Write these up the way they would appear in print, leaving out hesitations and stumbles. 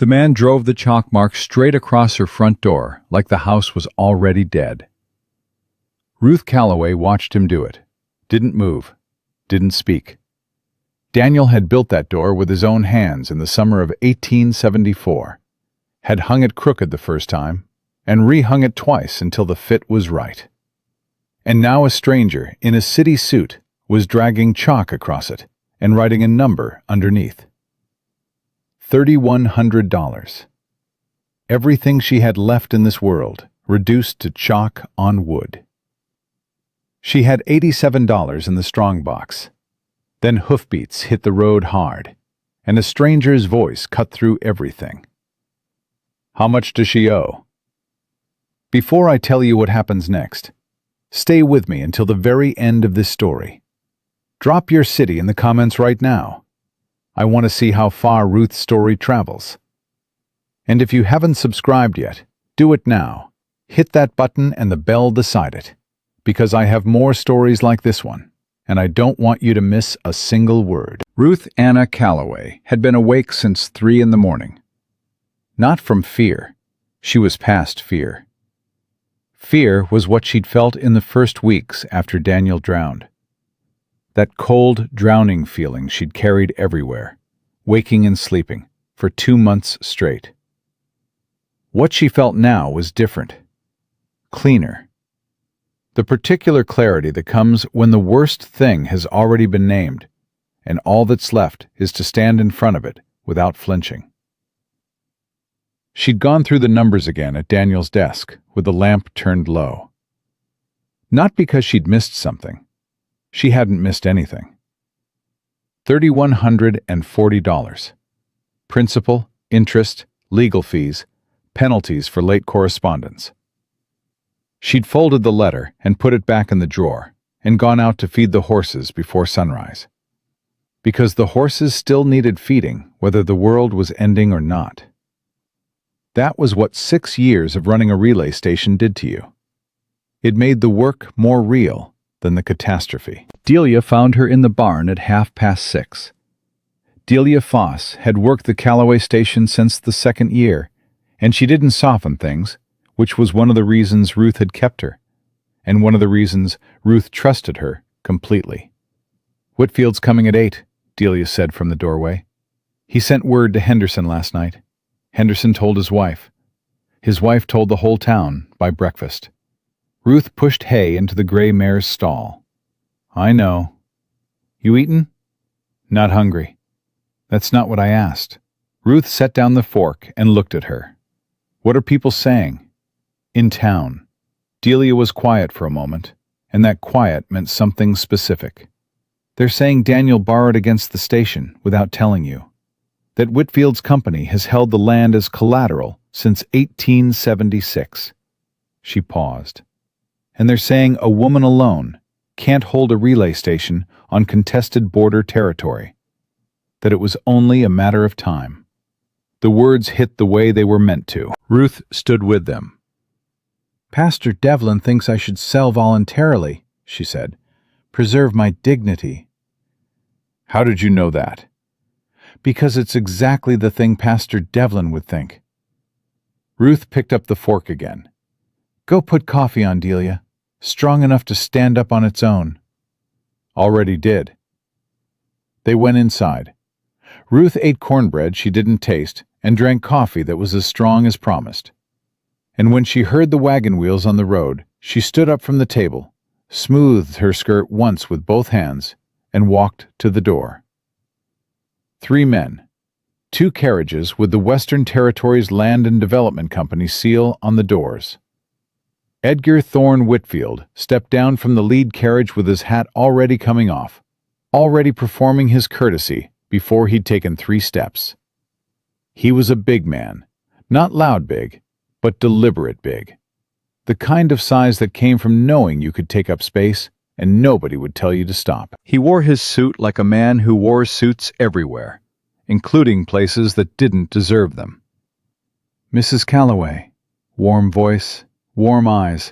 The man drove the chalk mark straight across her front door, like the house was already dead. Ruth Calloway watched him do it. Didn't move. Didn't speak. Daniel had built that door with his own hands in the summer of 1874. Had hung it crooked the first time, and rehung it twice until the fit was right. And now a stranger, in a city suit, was dragging chalk across it and writing a number underneath. $3,100. Everything she had left in this world, reduced to chalk on wood. She had $87 in the strong box. Then hoofbeats hit the road hard, and a stranger's voice cut through everything. How much does she owe? Before I tell you what happens next, stay with me until the very end of this story. Drop your city in the comments right now. I want to see how far Ruth's story travels. And if you haven't subscribed yet, do it now. Hit that button and the bell beside it, because I have more stories like this one, and I don't want you to miss a single word. Ruth Anna Calloway had been awake since 3 in the morning. Not from fear. She was past fear. Fear was what she'd felt in the first weeks after Daniel drowned. That cold, drowning feeling she'd carried everywhere, waking and sleeping, for 2 months straight. What she felt now was different. Cleaner. The particular clarity that comes when the worst thing has already been named, and all that's left is to stand in front of it without flinching. She'd gone through the numbers again at Daniel's desk, with the lamp turned low. Not because she'd missed something. She hadn't missed anything. $3,140. Principal, interest, legal fees, penalties for late correspondence. She'd folded the letter and put it back in the drawer and gone out to feed the horses before sunrise. Because the horses still needed feeding, whether the world was ending or not. That was what 6 years of running a relay station did to you. It made the work more real than the catastrophe. Delia found her in the barn at 6:30. Delia Foss had worked the Calloway station since the 2nd year, and she didn't soften things, which was one of the reasons Ruth had kept her, and one of the reasons Ruth trusted her completely. "Whitfield's coming at 8, Delia said from the doorway. "He sent word to Henderson last night. Henderson told his wife. His wife told the whole town by breakfast." Ruth pushed hay into the gray mare's stall. "I know. You eaten?" "Not hungry." "That's not what I asked." Ruth set down the fork and looked at her. "What are people saying?" "In town." Delia was quiet for a moment, and that quiet meant something specific. "They're saying Daniel borrowed against the station without telling you. That Whitfield's company has held the land as collateral since 1876. She paused. "And they're saying a woman alone can't hold a relay station on contested border territory. That it was only a matter of time." The words hit the way they were meant to. Ruth stood with them. "Pastor Devlin thinks I should sell voluntarily," she said. "Preserve my dignity." "How did you know that?" "Because it's exactly the thing Pastor Devlin would think." Ruth picked up the fork again. "Go put coffee on, Delia. Strong enough to stand up on its own." "Already did." They went inside. Ruth ate cornbread she didn't taste and drank coffee that was as strong as promised. And when she heard the wagon wheels on the road, she stood up from the table, smoothed her skirt once with both hands, and walked to the door. 3 men, 2 carriages with the Western Territories Land and Development Company seal on the doors. Edgar Thorne Whitfield stepped down from the lead carriage with his hat already coming off, already performing his courtesy before he'd taken 3 steps. He was a big man, not loud big, but deliberate big. The kind of size that came from knowing you could take up space and nobody would tell you to stop. He wore his suit like a man who wore suits everywhere, including places that didn't deserve them. "Mrs. Calloway," warm voice, warm eyes,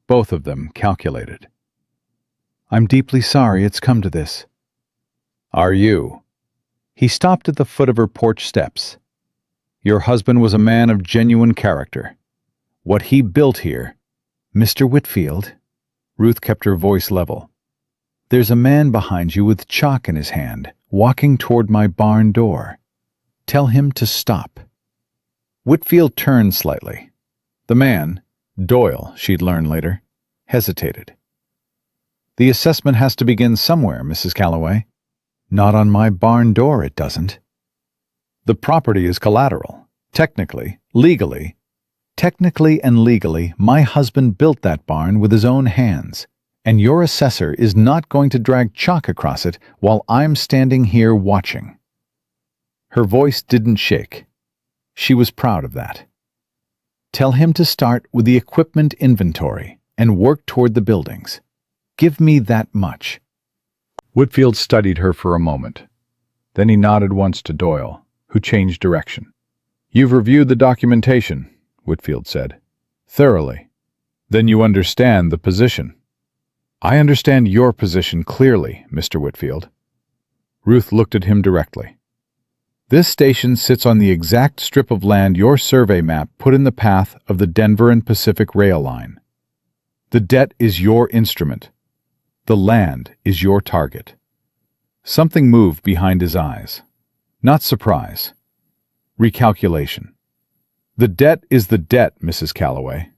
both of them calculated. "I'm deeply sorry it's come to this." "Are you?" He stopped at the foot of her porch steps. Your husband was a man of genuine character. What he built here—" "Mr. Whitfield," Ruth kept her voice level, "there's a man behind you with chalk in his hand, walking toward my barn door. Tell him to stop." Whitfield turned slightly. The man, Doyle, she'd learn later, hesitated. "The assessment has to begin somewhere, Mrs. Calloway." "Not on my barn door, it doesn't." "The property is collateral. Technically and legally, my husband built that barn with his own hands, and your assessor is not going to drag chalk across it while I'm standing here watching." Her voice didn't shake. She was proud of that. "Tell him to start with the equipment inventory and work toward the buildings. Give me that much." Whitfield studied her for a moment. Then he nodded once to Doyle, who changed direction. "You've reviewed the documentation," Whitfield said. "Thoroughly. Then you understand the position." "I understand your position clearly, Mr. Whitfield." Ruth looked at him directly. "This station sits on the exact strip of land your survey map put in the path of the Denver and Pacific Rail line. The debt is your instrument. The land is your target." Something moved behind his eyes. Not surprise. Recalculation. "The debt is the debt, Mrs. Calloway.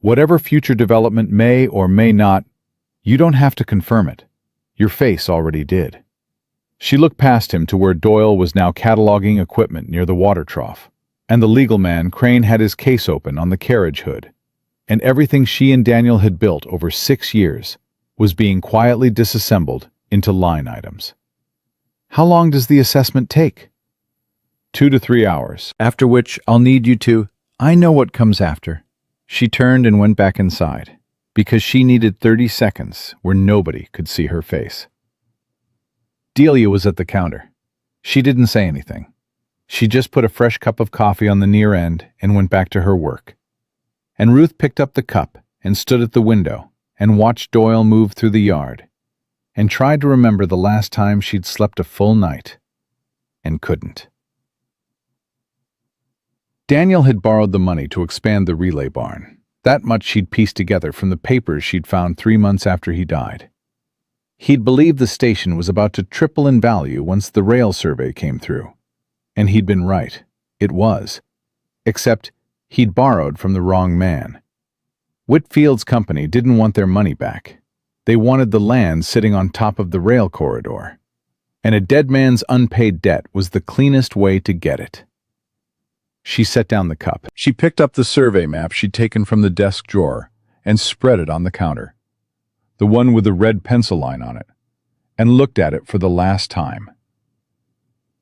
Whatever future development may or may not, you don't have to confirm it. Your face already did." She looked past him to where Doyle was now cataloging equipment near the water trough, and the legal man, Crane, had his case open on the carriage hood, and everything she and Daniel had built over 6 years was being quietly disassembled into line items. "How long does the assessment take?" 2 to 3 hours, after which I'll need you to—" "I know what comes after." She turned and went back inside, because she needed 30 seconds where nobody could see her face. Delia was at the counter. She didn't say anything. She just put a fresh cup of coffee on the near end and went back to her work. And Ruth picked up the cup and stood at the window and watched Doyle move through the yard, and tried to remember the last time she'd slept a full night, and couldn't. Daniel had borrowed the money to expand the relay barn. That much she'd pieced together from the papers she'd found 3 months after he died. He'd believed the station was about to triple in value once the rail survey came through. And he'd been right. It was. Except he'd borrowed from the wrong man. Whitfield's company didn't want their money back. They wanted the land sitting on top of the rail corridor. And a dead man's unpaid debt was the cleanest way to get it. She set down the cup. She picked up the survey map she'd taken from the desk drawer and spread it on the counter, the one with the red pencil line on it, and looked at it for the last time.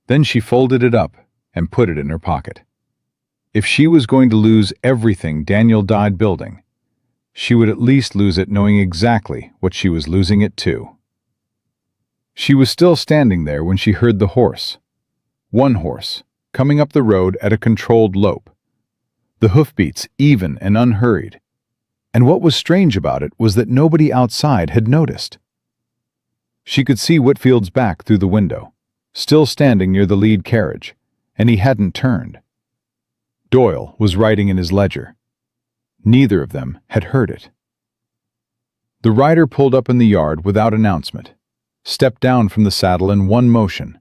Then she folded it up and put it in her pocket. If she was going to lose everything Daniel died building, she would at least lose it knowing exactly what she was losing it to. She was still standing there when she heard the horse. One horse, coming up the road at a controlled lope. The hoofbeats even and unhurried. And what was strange about it was that nobody outside had noticed. She could see Whitfield's back through the window, still standing near the lead carriage, and he hadn't turned. Doyle was writing in his ledger. Neither of them had heard it. The rider pulled up in the yard without announcement, stepped down from the saddle in one motion,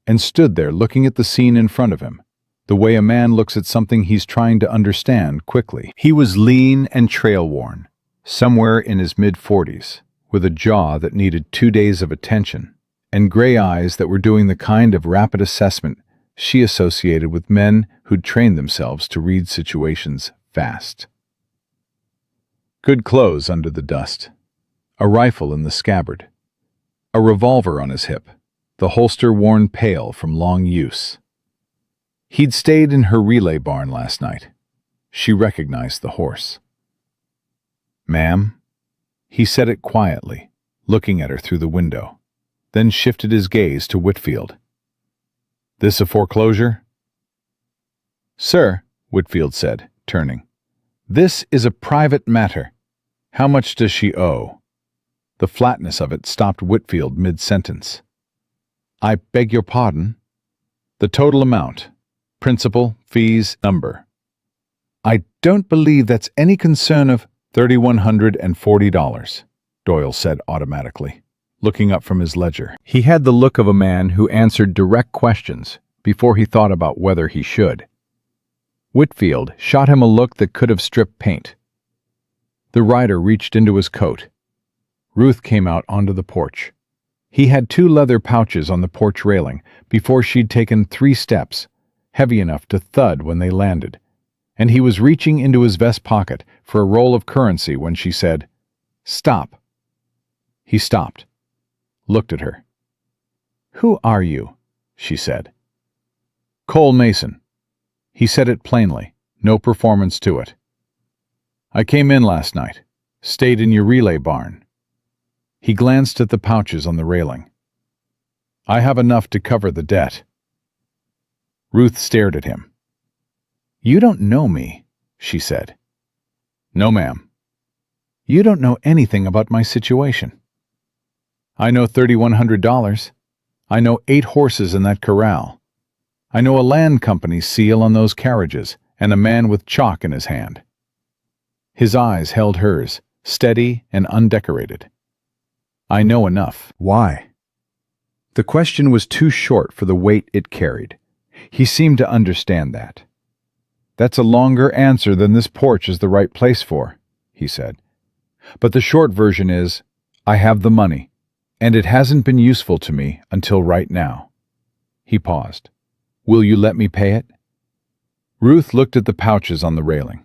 and stood there looking at the scene in front of him, the way a man looks at something he's trying to understand quickly. He was lean and trail-worn, somewhere in his mid-40s, with a jaw that needed 2 days of attention, and gray eyes that were doing the kind of rapid assessment she associated with men who'd trained themselves to read situations fast. Good clothes under the dust, a rifle in the scabbard, a revolver on his hip, the holster worn pale from long use. He'd stayed in her relay barn last night. She recognized the horse. "Ma'am?" He said it quietly, looking at her through the window, then shifted his gaze to Whitfield. "This a foreclosure?" "Sir," Whitfield said, turning, "this is a private matter. How much does she owe?" The flatness of it stopped Whitfield mid-sentence. "I beg your pardon?" "The total amount. Principal, fees, number. I don't believe that's any concern of $3,140, Doyle said automatically, looking up from his ledger. He had the look of a man who answered direct questions before he thought about whether he should. Whitfield shot him a look that could have stripped paint. The rider reached into his coat. Ruth came out onto the porch. He had 2 leather pouches on the porch railing before she'd taken 3 steps, heavy enough to thud when they landed, and he was reaching into his vest pocket for a roll of currency when she said, "Stop." He stopped, looked at her. "Who are you?" she said. "Cole Mason." He said it plainly, no performance to it. "I came in last night, stayed in your relay barn." He glanced at the pouches on the railing. "I have enough to cover the debt." Ruth stared at him. "You don't know me," she said. "No, ma'am." "You don't know anything about my situation." "I know $3,100. I know 8 horses in that corral. I know a land company seal on those carriages and a man with chalk in his hand." His eyes held hers, steady and undecorated. "I know enough." Why? The question was too short for the weight it carried. He seemed to understand that. "That's a longer answer than this porch is the right place for," he said. "But the short version is, I have the money, and it hasn't been useful to me until right now." He paused. "Will you let me pay it?" Ruth looked at the pouches on the railing.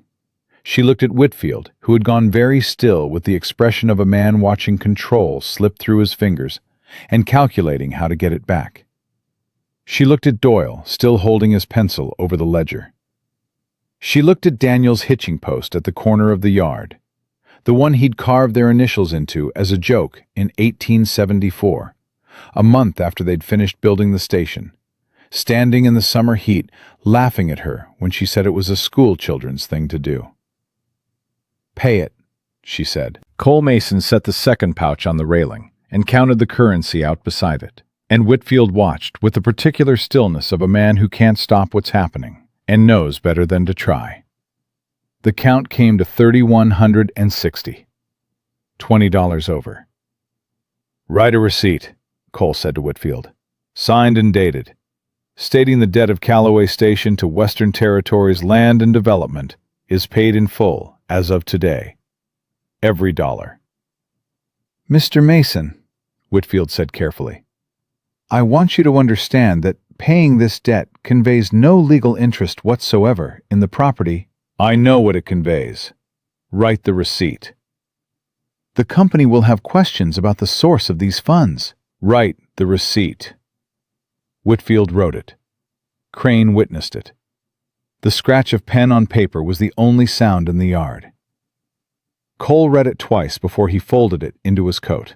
She looked at Whitfield, who had gone very still with the expression of a man watching control slip through his fingers and calculating how to get it back. She looked at Doyle, still holding his pencil over the ledger. She looked at Daniel's hitching post at the corner of the yard, the one he'd carved their initials into as a joke in 1874, a month after they'd finished building the station, standing in the summer heat, laughing at her when she said it was a school children's thing to do. "Pay it," she said. Cole Mason set the second pouch on the railing and counted the currency out beside it, and Whitfield watched with the particular stillness of a man who can't stop what's happening and knows better than to try. The count came to $3,160, $20 over. "Write a receipt," Cole said to Whitfield, "signed and dated, stating the debt of Callaway Station to Western Territories Land and Development is paid in full as of today. Every dollar." "Mr. Mason," Whitfield said carefully, "I want you to understand that paying this debt conveys no legal interest whatsoever in the property." "I know what it conveys. Write the receipt." "The company will have questions about the source of these funds." "Write the receipt." Whitfield wrote it. Crane witnessed it. The scratch of pen on paper was the only sound in the yard. Cole read it twice before he folded it into his coat.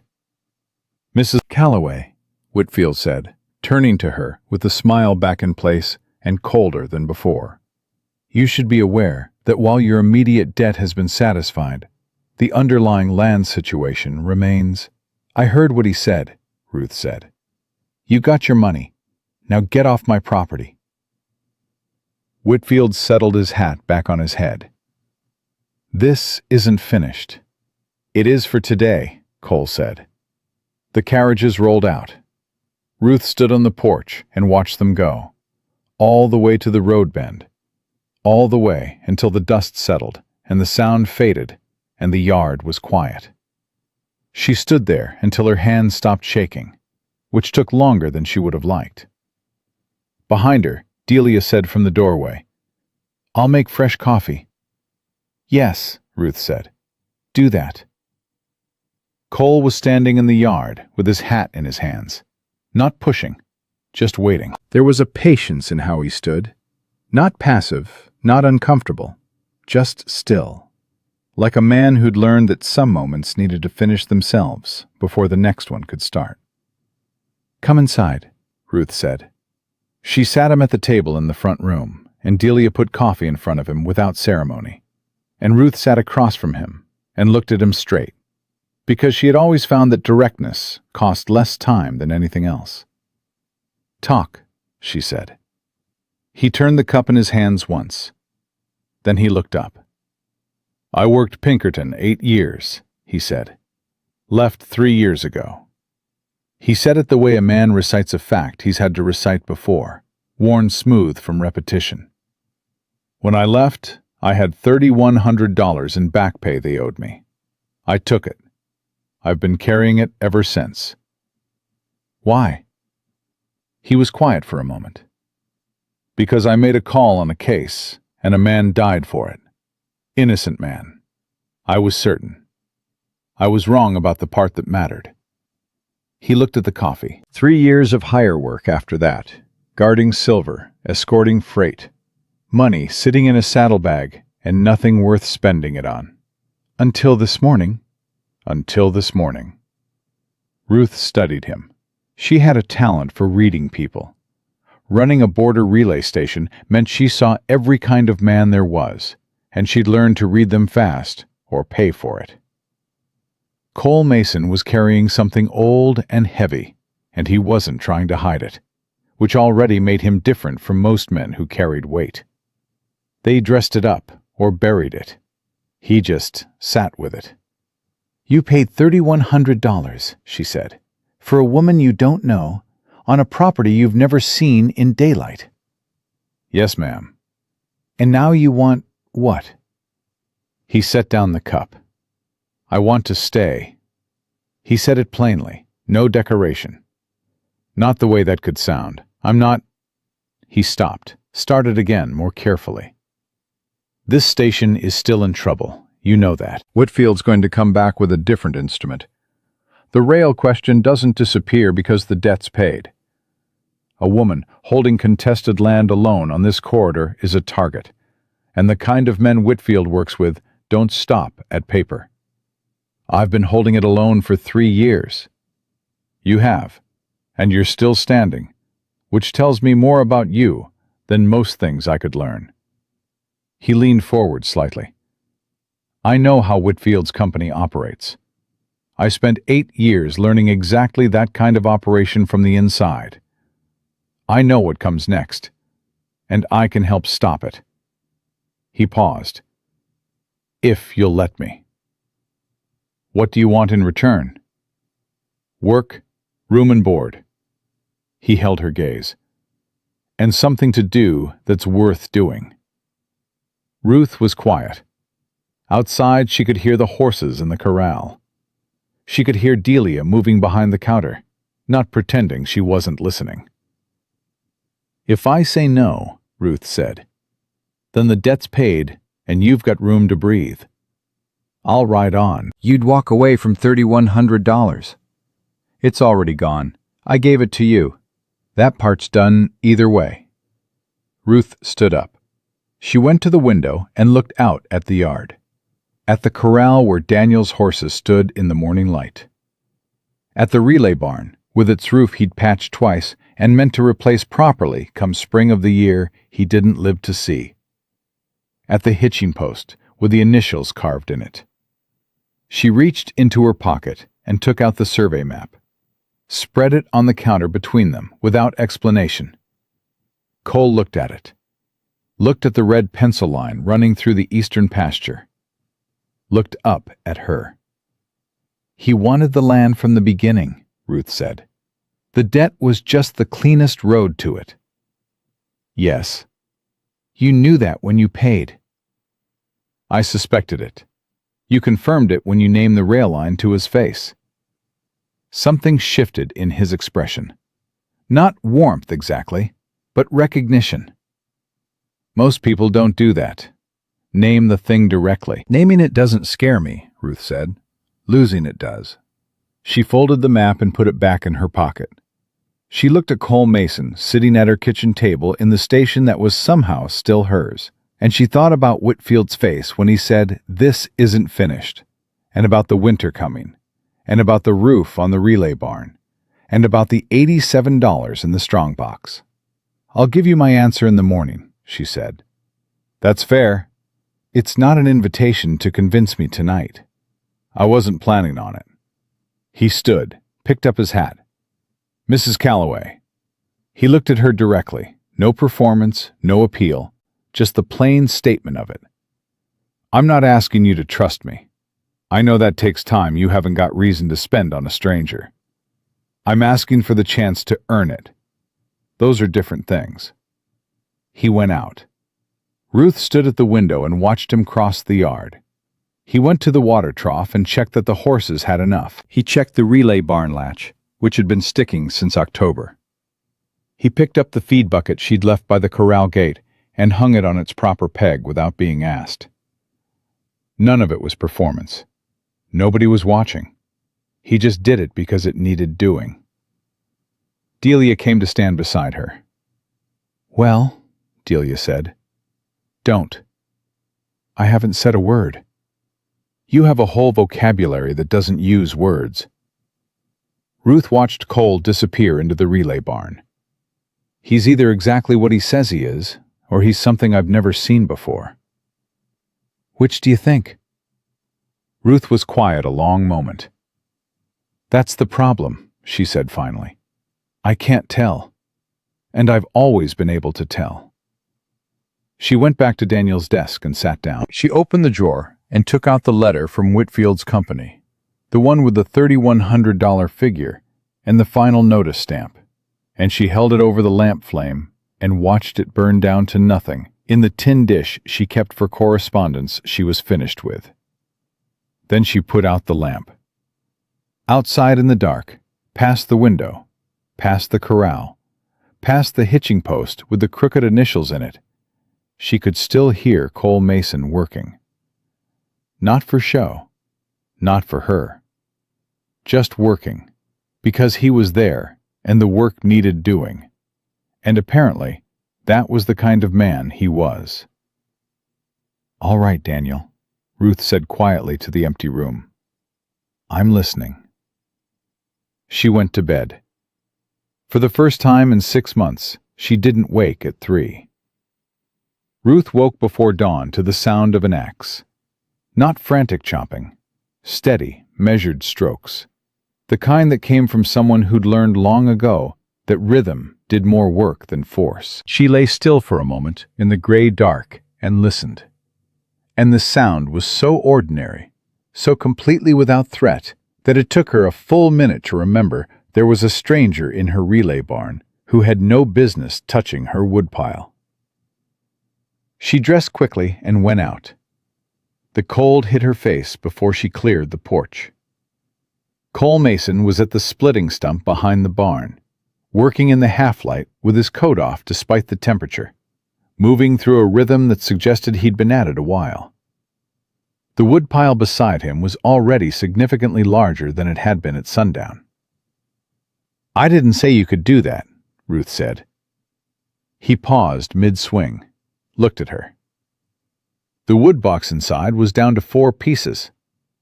"Mrs. Callaway," Whitfield said, turning to her with the smile back in place and colder than before, "you should be aware that while your immediate debt has been satisfied, the underlying land situation remains." "I heard what he said," Ruth said. "You got your money. Now get off my property." Whitfield settled his hat back on his head. "This isn't finished." "It is for today," Cole said. The carriages rolled out. Ruth stood on the porch and watched them go, all the way to the road bend, all the way until the dust settled and the sound faded and the yard was quiet. She stood there until her hands stopped shaking, which took longer than she would have liked. Behind her, Delia said from the doorway, "I'll make fresh coffee." "Yes," Ruth said. "Do that." Cole was standing in the yard with his hat in his hands, not pushing, just waiting. There was a patience in how he stood, not passive, not uncomfortable, just still, like a man who'd learned that some moments needed to finish themselves before the next one could start. "Come inside," Ruth said. She sat him at the table in the front room, and Delia put coffee in front of him without ceremony, and Ruth sat across from him and looked at him straight, because she had always found that directness cost less time than anything else. "Talk," she said. He turned the cup in his hands once. Then he looked up. "I worked Pinkerton 8 years," he said. "Left 3 years ago." He said it the way a man recites a fact he's had to recite before, worn smooth from repetition. "When I left, I had $3,100 in back pay they owed me. I took it. I've been carrying it ever since." "Why?" He was quiet for a moment. "Because I made a call on a case, and a man died for it. Innocent man. I was certain. I was wrong about the part that mattered." He looked at the coffee. 3 years of hire work after that, guarding silver, escorting freight. Money sitting in a saddlebag, and nothing worth spending it on. Until this morning. Until this morning. Ruth studied him. She had a talent for reading people. Running a border relay station meant she saw every kind of man there was, and she'd learned to read them fast, or pay for it. Cole Mason was carrying something old and heavy, and he wasn't trying to hide it, which already made him different from most men who carried weight. They dressed it up, or buried it. He just sat with it. "You paid $3,100, she said, "for a woman you don't know, on a property you've never seen in daylight." "Yes, ma'am." "And now you want what?" He set down the cup. "I want to stay." He said it plainly, no decoration. Not the way that could sound. "I'm not—" He stopped, started again more carefully. "This station is still in trouble. You know that. Whitfield's going to come back with a different instrument. The rail question doesn't disappear because the debt's paid. A woman holding contested land alone on this corridor is a target, and the kind of men Whitfield works with don't stop at paper. I've been holding it alone for 3 years. You have, and you're still standing, which tells me more about you than most things I could learn." He leaned forward slightly. "I know how Whitfield's company operates. I spent 8 years learning exactly that kind of operation from the inside. I know what comes next, and I can help stop it." He paused. "If you'll let me." "What do you want in return?" "Work, room and board." He held her gaze. "And something to do that's worth doing." Ruth was quiet. Outside, she could hear the horses in the corral. She could hear Delia moving behind the counter, not pretending she wasn't listening. "If I say no," Ruth said, "then the debt's paid and you've got room to breathe. I'll ride on." "You'd walk away from $3,100. It's already gone. I gave it to you. That part's done either way." Ruth stood up. She went to the window and looked out at the yard, at the corral where Daniel's horses stood in the morning light, at the relay barn with its roof he'd patched twice and meant to replace properly come spring of the year he didn't live to see, at the hitching post with the initials carved in it. She reached into her pocket and took out the survey map, spread it on the counter between them without explanation. Cole looked at it, looked at the red pencil line running through the eastern pasture, looked up at her. "He wanted the land from the beginning," Ruth said. "The debt was just the cleanest road to it." "Yes." "You knew that when you paid." "I suspected it. You confirmed it when you named the rail line to his face." Something shifted in his expression. Not warmth exactly, but recognition. "Most people don't do that. Name the thing directly." "Naming it doesn't scare me," Ruth said. "Losing it does." She folded the map and put it back in her pocket. She looked at Cole Mason sitting at her kitchen table in the station that was somehow still hers, and she thought about Whitfield's face when he said, "This isn't finished," and about the winter coming, and about the roof on the relay barn, and about the $87 in the strongbox. "I'll give you my answer in the morning," she said. "That's fair. It's not an invitation to convince me tonight. I wasn't planning on it." He stood, picked up his hat. "Mrs. Calloway." He looked at her directly, No performance, no appeal, just the plain statement of it. I'm not asking you to trust me. I know that takes time you haven't got reason to spend on a stranger. I'm asking for the chance to earn it. Those are different things. He went out. Ruth stood at the window and watched him cross the yard. He went to the water trough and checked that the horses had enough. He checked the relay barn latch, which had been sticking since October. He picked up the feed bucket she'd left by the corral gate and hung it on its proper peg without being asked. None of it was performance. Nobody was watching. He just did it because it needed doing. Delia came to stand beside her. "Well," Delia said, "don't. I haven't said a word. You have a whole vocabulary that doesn't use words." Ruth watched Cole disappear into the relay barn. He's either exactly what he says he is, or he's something I've never seen before. Which do you think? Ruth was quiet a long moment. That's the problem, she said finally. I can't tell. And I've always been able to tell. She went back to Daniel's desk and sat down. She opened the drawer and took out the letter from Whitfield's company, the one with the $3,100 figure and the final notice stamp, and she held it over the lamp flame and watched it burn down to nothing in the tin dish she kept for correspondence she was finished with. Then she put out the lamp. Outside in the dark, past the window, past the corral, past the hitching post with the crooked initials in it, she could still hear Cole Mason working. Not for show, not for her. Just working, because he was there and the work needed doing. And apparently, that was the kind of man he was. All right, Daniel, Ruth said quietly to the empty room. I'm listening. She went to bed. For the first time in 6 months, she didn't wake at 3. Ruth woke before dawn to the sound of an axe. Not frantic chopping, steady, measured strokes. The kind that came from someone who'd learned long ago that rhythm did more work than force. She lay still for a moment in the gray dark and listened. And the sound was so ordinary, so completely without threat, that it took her a full minute to remember there was a stranger in her relay barn who had no business touching her woodpile. She dressed quickly and went out. The cold hit her face before she cleared the porch. Cole Mason was at the splitting stump behind the barn, working in the half-light with his coat off despite the temperature, moving through a rhythm that suggested he'd been at it a while. The woodpile beside him was already significantly larger than it had been at sundown. I didn't say you could do that, Ruth said. He paused mid-swing, looked at her. The wood box inside was down to 4 pieces.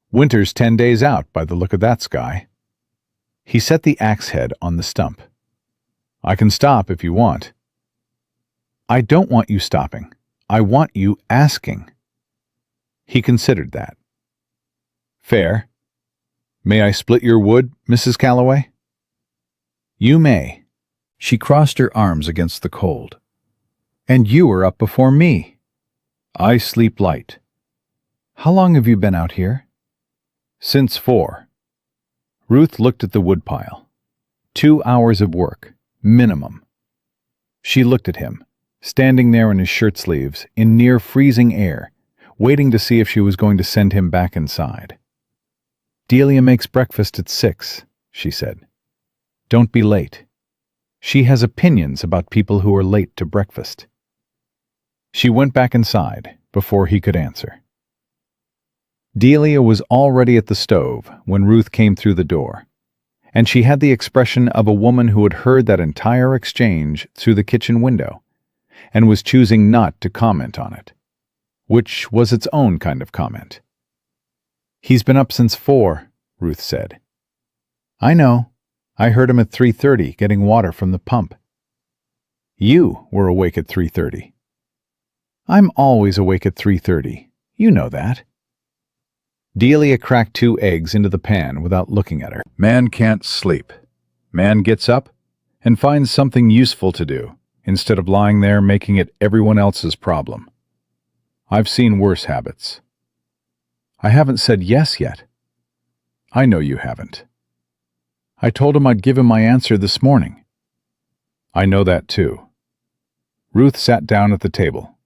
Winter's 10 days out by the look of that sky. He set the axe head on the stump. I can stop if you want. I don't want you stopping. I want you asking. He considered that. Fair. May I split your wood, Mrs. Calloway? You may. She crossed her arms against the cold. And you were up before me. I sleep light. How long have you been out here? Since 4. Ruth looked at the woodpile. 2 hours of work, minimum. She looked at him, standing there in his shirt sleeves, in near freezing air, waiting to see if she was going to send him back inside. Delia makes breakfast at 6, she said. Don't be late. She has opinions about people who are late to breakfast. She went back inside before he could answer. Delia was already at the stove when Ruth came through the door, and she had the expression of a woman who had heard that entire exchange through the kitchen window and was choosing not to comment on it, which was its own kind of comment. He's been up since 4, Ruth said. I know. I heard him at 3:30 getting water from the pump. You were awake at 3:30. I'm always awake at 3:30. You know that. Delia cracked 2 eggs into the pan without looking at her. Man can't sleep. Man gets up and finds something useful to do instead of lying there making it everyone else's problem. I've seen worse habits. I haven't said yes yet. I know you haven't. I told him I'd give him my answer this morning. I know that too. Ruth sat down at the table.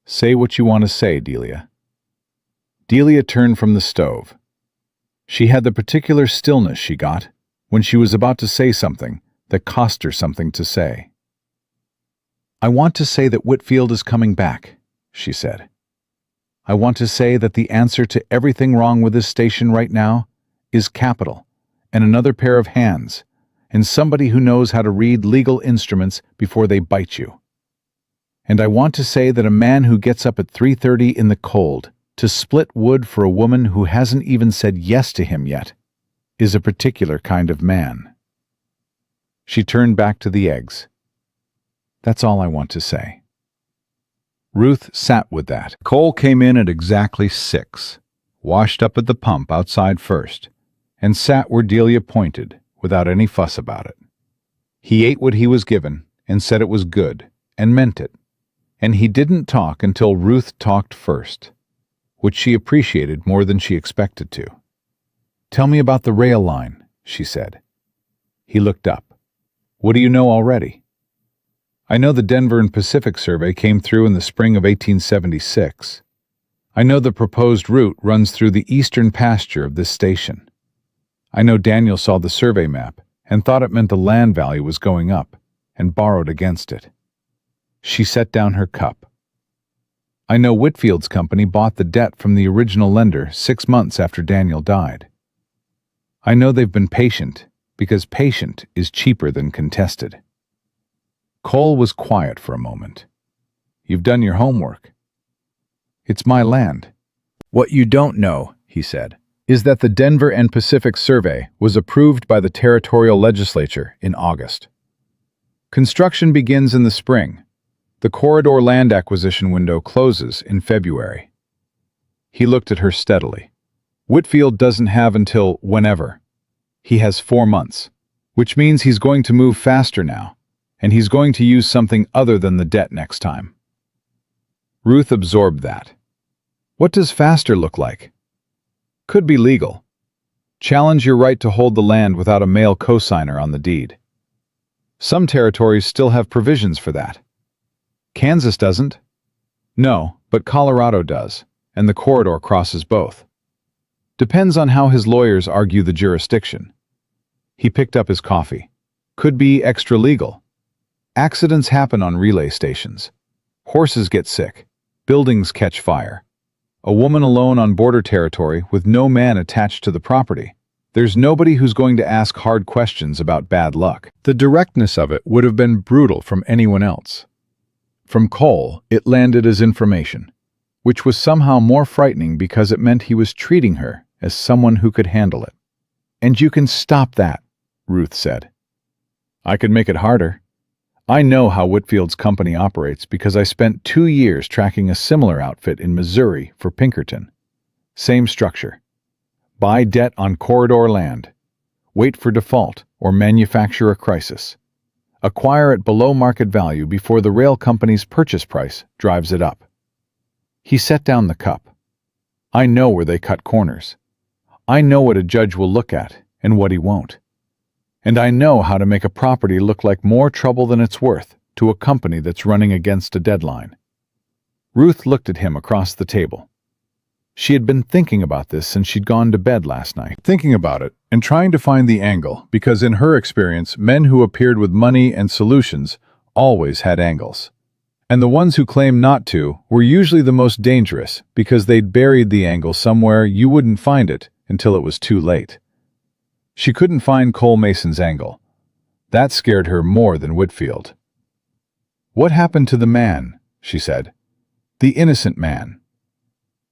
Say what you want to say, Delia. Delia turned from the stove. She had the particular stillness she got when she was about to say something that cost her something to say. I want to say that Whitfield is coming back, she said. I want to say that the answer to everything wrong with this station right now is capital and another pair of hands and somebody who knows how to read legal instruments before they bite you. And I want to say that a man who gets up at 3:30 in the cold to split wood for a woman who hasn't even said yes to him yet is a particular kind of man. She turned back to the eggs. That's all I want to say. Ruth sat with that. Cole came in at exactly 6, washed up at the pump outside first, and sat where Delia pointed without any fuss about it. He ate what he was given and said it was good and meant it, and he didn't talk until Ruth talked first, which she appreciated more than she expected to. Tell me about the rail line, she said. He looked up. What do you know already? I know the Denver and Pacific survey came through in the spring of 1876. I know the proposed route runs through the eastern pasture of this station. I know Daniel saw the survey map and thought it meant the land value was going up and borrowed against it. She set down her cup. I know Whitfield's company bought the debt from the original lender 6 months after Daniel died. I know they've been patient because patient is cheaper than contested. Cole was quiet for a moment. You've done your homework. It's my land. What you don't know, he said, is that the Denver and Pacific survey was approved by the territorial legislature in August. Construction begins in the spring. The corridor land acquisition window closes in February. He looked at her steadily. Whitfield doesn't have until whenever. He has 4 months, which means he's going to move faster now, and he's going to use something other than the debt next time. Ruth absorbed that. What does faster look like? Could be legal. Challenge your right to hold the land without a male cosigner on the deed. Some territories still have provisions for that. Kansas doesn't. No, but Colorado does, and the corridor crosses both. Depends on how his lawyers argue the jurisdiction. He picked up his coffee. Could be extra legal. Accidents happen on relay stations. Horses get sick. Buildings catch fire. A woman alone on border territory with no man attached to the property. There's nobody who's going to ask hard questions about bad luck. The directness of it would have been brutal from anyone else. From Cole, it landed as information, which was somehow more frightening because it meant he was treating her as someone who could handle it. And you can stop that, Ruth said. I could make it harder. I know how Whitfield's company operates because I spent 2 years tracking a similar outfit in Missouri for Pinkerton. Same structure. Buy debt on corridor land. Wait for default or manufacture a crisis. Acquire at below market value before the rail company's purchase price drives it up. He set down the cup. I know where they cut corners. I know what a judge will look at and what he won't. And I know how to make a property look like more trouble than it's worth to a company that's running against a deadline. Ruth looked at him across the table. She had been thinking about this since she'd gone to bed last night. Thinking about it and trying to find the angle because in her experience, men who appeared with money and solutions always had angles. And the ones who claimed not to were usually the most dangerous because they'd buried the angle somewhere you wouldn't find it until it was too late. She couldn't find Cole Mason's angle. That scared her more than Whitfield. What happened to the man? She said. The innocent man.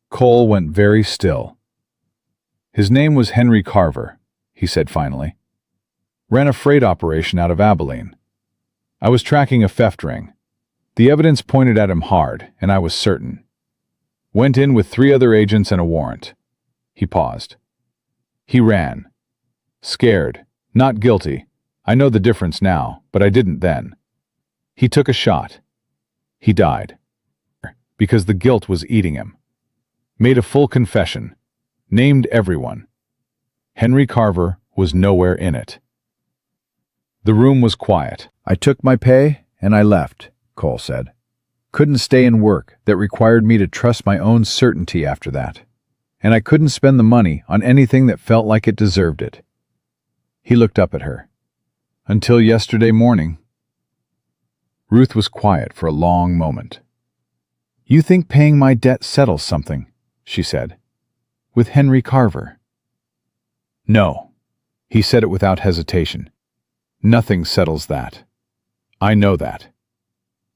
Cole went very still. His name was Henry Carver, he said finally. Ran a freight operation out of Abilene. I was tracking a theft ring. The evidence pointed at him hard, and I was certain. Went in with 3 other agents and a warrant. He paused. He ran. Scared. Not guilty. I know the difference now, but I didn't then. He took a shot. He died. Because the guilt was eating him. Made a full confession. Named everyone. Henry Carver was nowhere in it. The room was quiet. "I took my pay and I left," Cole said. "Couldn't stay in work that required me to trust my own certainty after that. And I couldn't spend the money on anything that felt like it deserved it." He looked up at her. "Until yesterday morning." Ruth was quiet for a long moment. "You think paying my debt settles something," she said. "With Henry Carver." "No," he said it without hesitation. "Nothing settles that. I know that.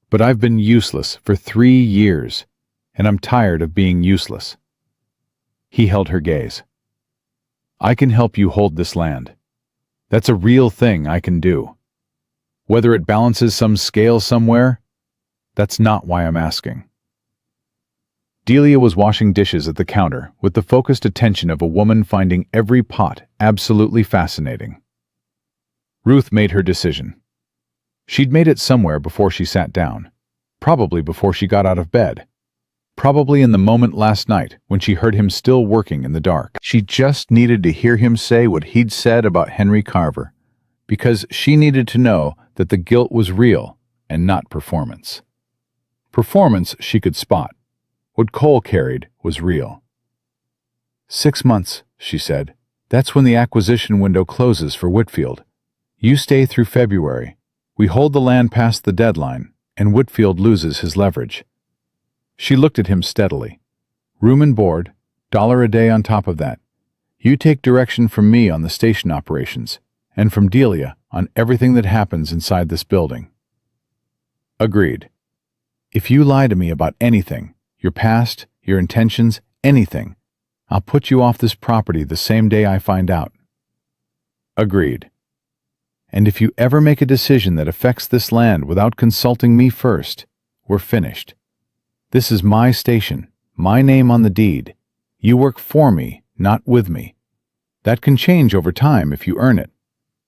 But I've been useless for 3 years, and I'm tired of being useless." He held her gaze. "I can help you hold this land. That's a real thing I can do. Whether it balances some scale somewhere, that's not why I'm asking." Delia was washing dishes at the counter with the focused attention of a woman finding every pot absolutely fascinating. Ruth made her decision. She'd made it somewhere before she sat down, probably before she got out of bed, probably in the moment last night when she heard him still working in the dark. She just needed to hear him say what he'd said about Henry Carver, because she needed to know that the guilt was real and not performance. Performance she could spot. What Cole carried was real. 6 months, she said. That's when the acquisition window closes for Whitfield. You stay through February. We hold the land past the deadline, and Whitfield loses his leverage. She looked at him steadily. Room and board, $1 a day on top of that. You take direction from me on the station operations, and from Delia on everything that happens inside this building. Agreed. If you lie to me about anything, your past, your intentions, anything, I'll put you off this property the same day I find out. Agreed. And if you ever make a decision that affects this land without consulting me first, we're finished. This is my station, my name on the deed. You work for me, not with me. That can change over time if you earn it.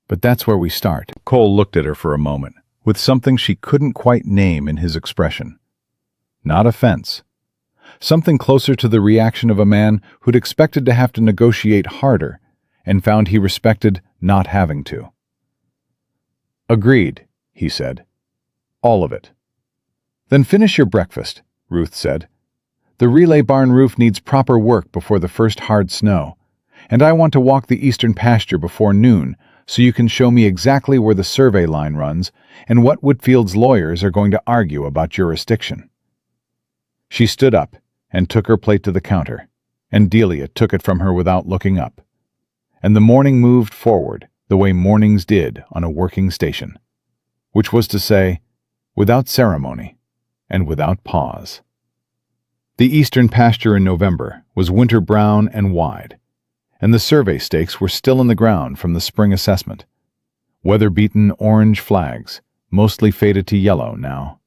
But that's where we start." Cole looked at her for a moment, with something she couldn't quite name in his expression. Not offense. Something closer to the reaction of a man who'd expected to have to negotiate harder and found he respected not having to. "Agreed," he said. "All of it." "Then finish your breakfast," Ruth said. "The relay barn roof needs proper work before the first hard snow, and I want to walk the eastern pasture before noon so you can show me exactly where the survey line runs and what Whitfield's lawyers are going to argue about jurisdiction." She stood up and took her plate to the counter, and Delia took it from her without looking up. And the morning moved forward the way mornings did on a working station, which was to say, without ceremony and without pause. The eastern pasture in November was winter brown and wide, and the survey stakes were still in the ground from the spring assessment, weather-beaten orange flags, mostly faded to yellow now.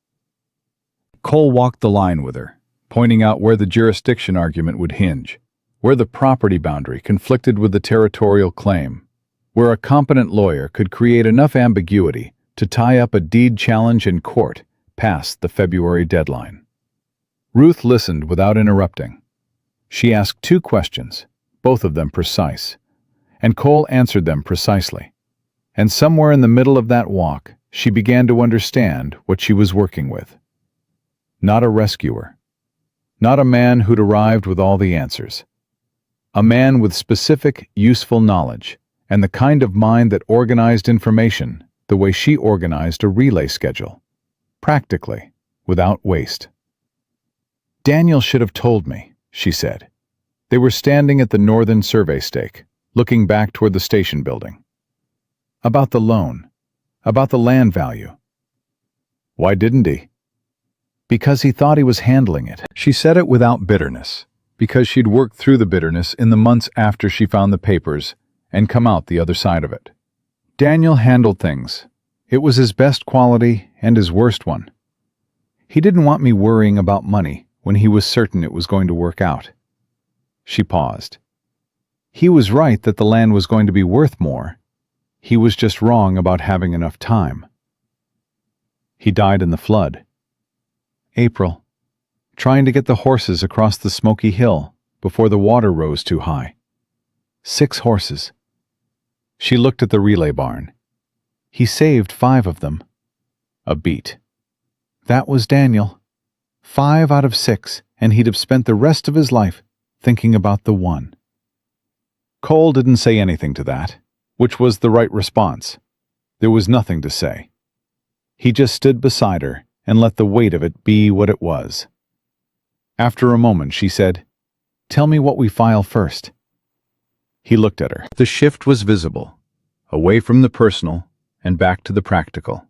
Cole walked the line with her, pointing out where the jurisdiction argument would hinge, where the property boundary conflicted with the territorial claim, where a competent lawyer could create enough ambiguity to tie up a deed challenge in court past the February deadline. Ruth listened without interrupting. She asked 2 questions, both of them precise, and Cole answered them precisely. And somewhere in the middle of that walk, she began to understand what she was working with. Not a rescuer. Not a man who'd arrived with all the answers. A man with specific, useful knowledge, and the kind of mind that organized information the way she organized a relay schedule. Practically, without waste. "Daniel should have told me," she said. They were standing at the northern survey stake, looking back toward the station building. "About the loan. About the land value." "Why didn't he?" "Because he thought he was handling it." She said it without bitterness, because she'd worked through the bitterness in the months after she found the papers and come out the other side of it. Daniel handled things. It was his best quality and his worst one. He didn't want me worrying about money when he was certain it was going to work out. She paused. He was right that the land was going to be worth more. He was just wrong about having enough time. He died in the flood. April. Trying to get the horses across the smoky hill before the water rose too high. 6 horses. She looked at the relay barn. He saved 5 of them. A beat. That was Daniel. 5 out of 6, and he'd have spent the rest of his life thinking about the one. Cole didn't say anything to that, which was the right response. There was nothing to say. He just stood beside her and let the weight of it be what it was. After a moment, she said, "Tell me what we file first." He looked at her. The shift was visible, away from the personal and back to the practical,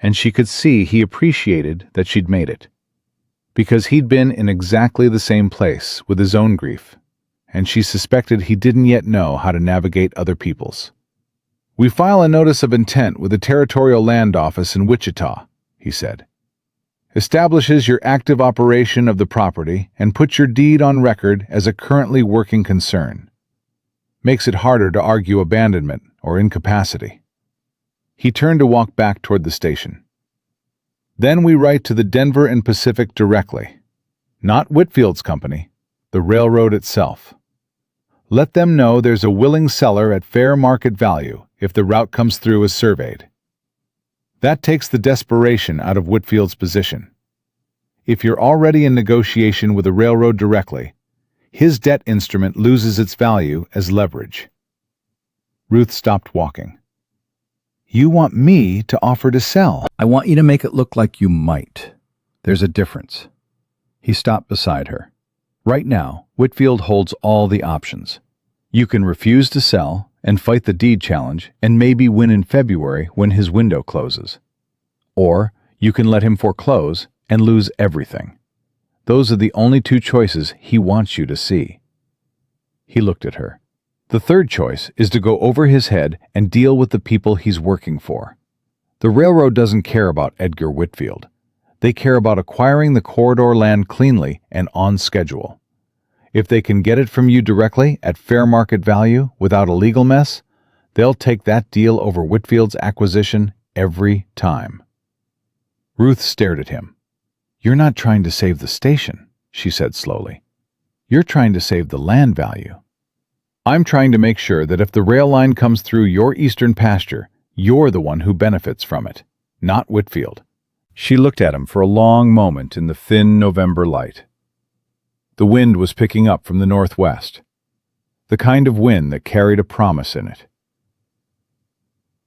and she could see he appreciated that she'd made it, because he'd been in exactly the same place with his own grief, and she suspected he didn't yet know how to navigate other people's. "We file a notice of intent with the Territorial Land Office in Wichita," he said. "Establishes your active operation of the property and puts your deed on record as a currently working concern. Makes it harder to argue abandonment or incapacity." He turned to walk back toward the station. "Then we write to the Denver and Pacific directly. Not Whitfield's company, the railroad itself. Let them know there's a willing seller at fair market value if the route comes through as surveyed. That takes the desperation out of Whitfield's position. If you're already in negotiation with the railroad directly, his debt instrument loses its value as leverage." Ruth stopped walking. "You want me to offer to sell?" "I want you to make it look like you might. There's a difference." He stopped beside her. "Right now, Whitfield holds all the options. You can refuse to sell and fight the deed challenge and maybe win in February when his window closes. Or you can let him foreclose and lose everything. Those are the only 2 choices he wants you to see." He looked at her. "The third choice is to go over his head and deal with the people he's working for. The railroad doesn't care about Edgar Whitfield. They care about acquiring the corridor land cleanly and on schedule. If they can get it from you directly at fair market value without a legal mess, they'll take that deal over Whitfield's acquisition every time." Ruth stared at him. "You're not trying to save the station," she said slowly. "You're trying to save the land value. I'm trying to make sure that if the rail line comes through your eastern pasture, you're the one who benefits from it, not Whitfield." She looked at him for a long moment in the thin November light. The wind was picking up from the northwest, the kind of wind that carried a promise in it.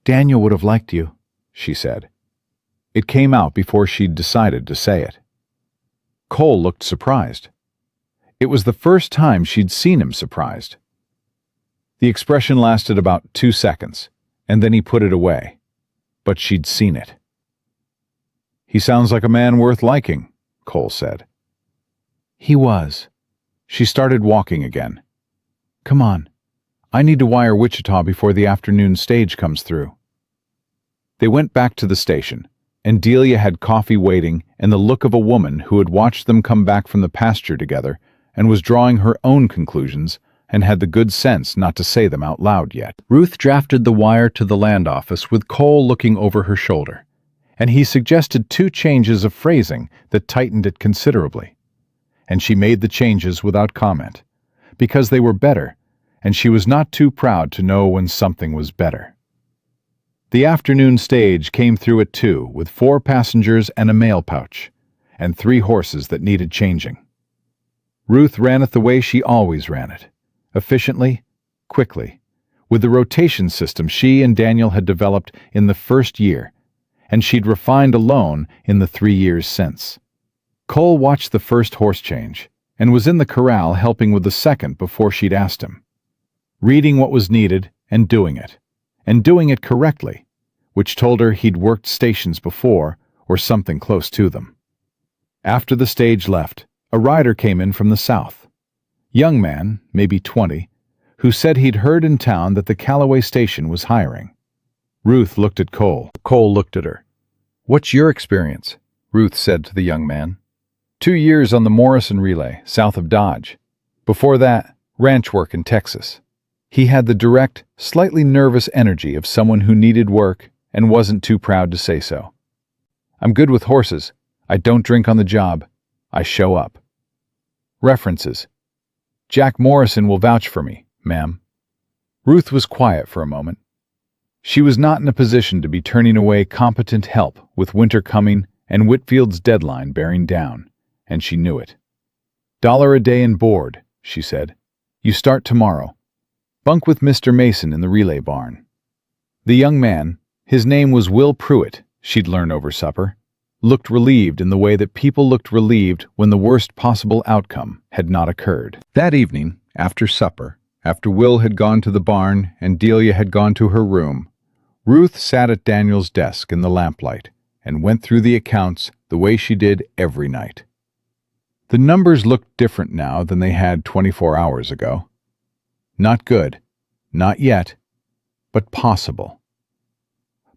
"Daniel would have liked you," she said. It came out before she'd decided to say it. Cole looked surprised. It was the first time she'd seen him surprised. The expression lasted about 2 seconds, and then he put it away. But she'd seen it. "He sounds like a man worth liking," Cole said. He was. She started walking again. "Come on. I need to wire Wichita before the afternoon stage comes through." They went back to the station, and Delia had coffee waiting and the look of a woman who had watched them come back from the pasture together and was drawing her own conclusions and had the good sense not to say them out loud yet. Ruth drafted the wire to the land office with Cole looking over her shoulder, and he suggested 2 changes of phrasing that tightened it considerably. And she made the changes without comment, because they were better, and she was not too proud to know when something was better. The afternoon stage came through at 2 with 4 passengers and a mail pouch, and 3 horses that needed changing. Ruth ran it the way she always ran it, efficiently, quickly, with the rotation system she and Daniel had developed in the first year, and she'd refined alone in the 3 years since. Cole watched the first horse change, and was in the corral helping with the second before she'd asked him. Reading what was needed and doing it correctly, which told her he'd worked stations before or something close to them. After the stage left, a rider came in from the south. Young man, maybe 20, who said he'd heard in town that the Callaway station was hiring. Ruth looked at Cole. Cole looked at her. "What's your experience?" Ruth said to the young man. 2 years on the Morrison relay, south of Dodge. Before that, ranch work in Texas. He had the direct, slightly nervous energy of someone who needed work and wasn't too proud to say so. I'm good with horses. I don't drink on the job. I show up. References. Jack Morrison will vouch for me, ma'am. Ruth was quiet for a moment. She was not in a position to be turning away competent help with winter coming and Whitfield's deadline bearing down, and she knew it. $1 a day and board, she said. You start tomorrow. Bunk with Mr. Mason in the relay barn. The young man, his name was Will Pruitt, she'd learn over supper, looked relieved in the way that people looked relieved when the worst possible outcome had not occurred. That evening, after supper, after Will had gone to the barn and Delia had gone to her room, Ruth sat at Daniel's desk in the lamplight and went through the accounts the way she did every night. The numbers looked different now than they had 24 hours ago. Not good, not yet, but possible.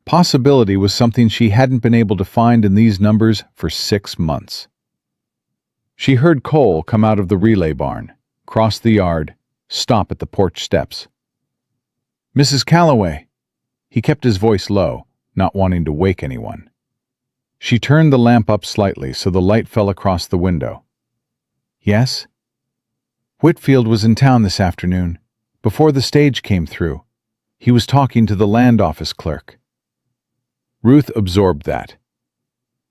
Possibility was something she hadn't been able to find in these numbers for 6 months. She heard Cole come out of the relay barn, cross the yard, stop at the porch steps. Mrs. Calloway. He kept his voice low, not wanting to wake anyone. She turned the lamp up slightly so the light fell across the window. Yes? Whitfield was in town this afternoon, before the stage came through. He was talking to the land office clerk. Ruth absorbed that.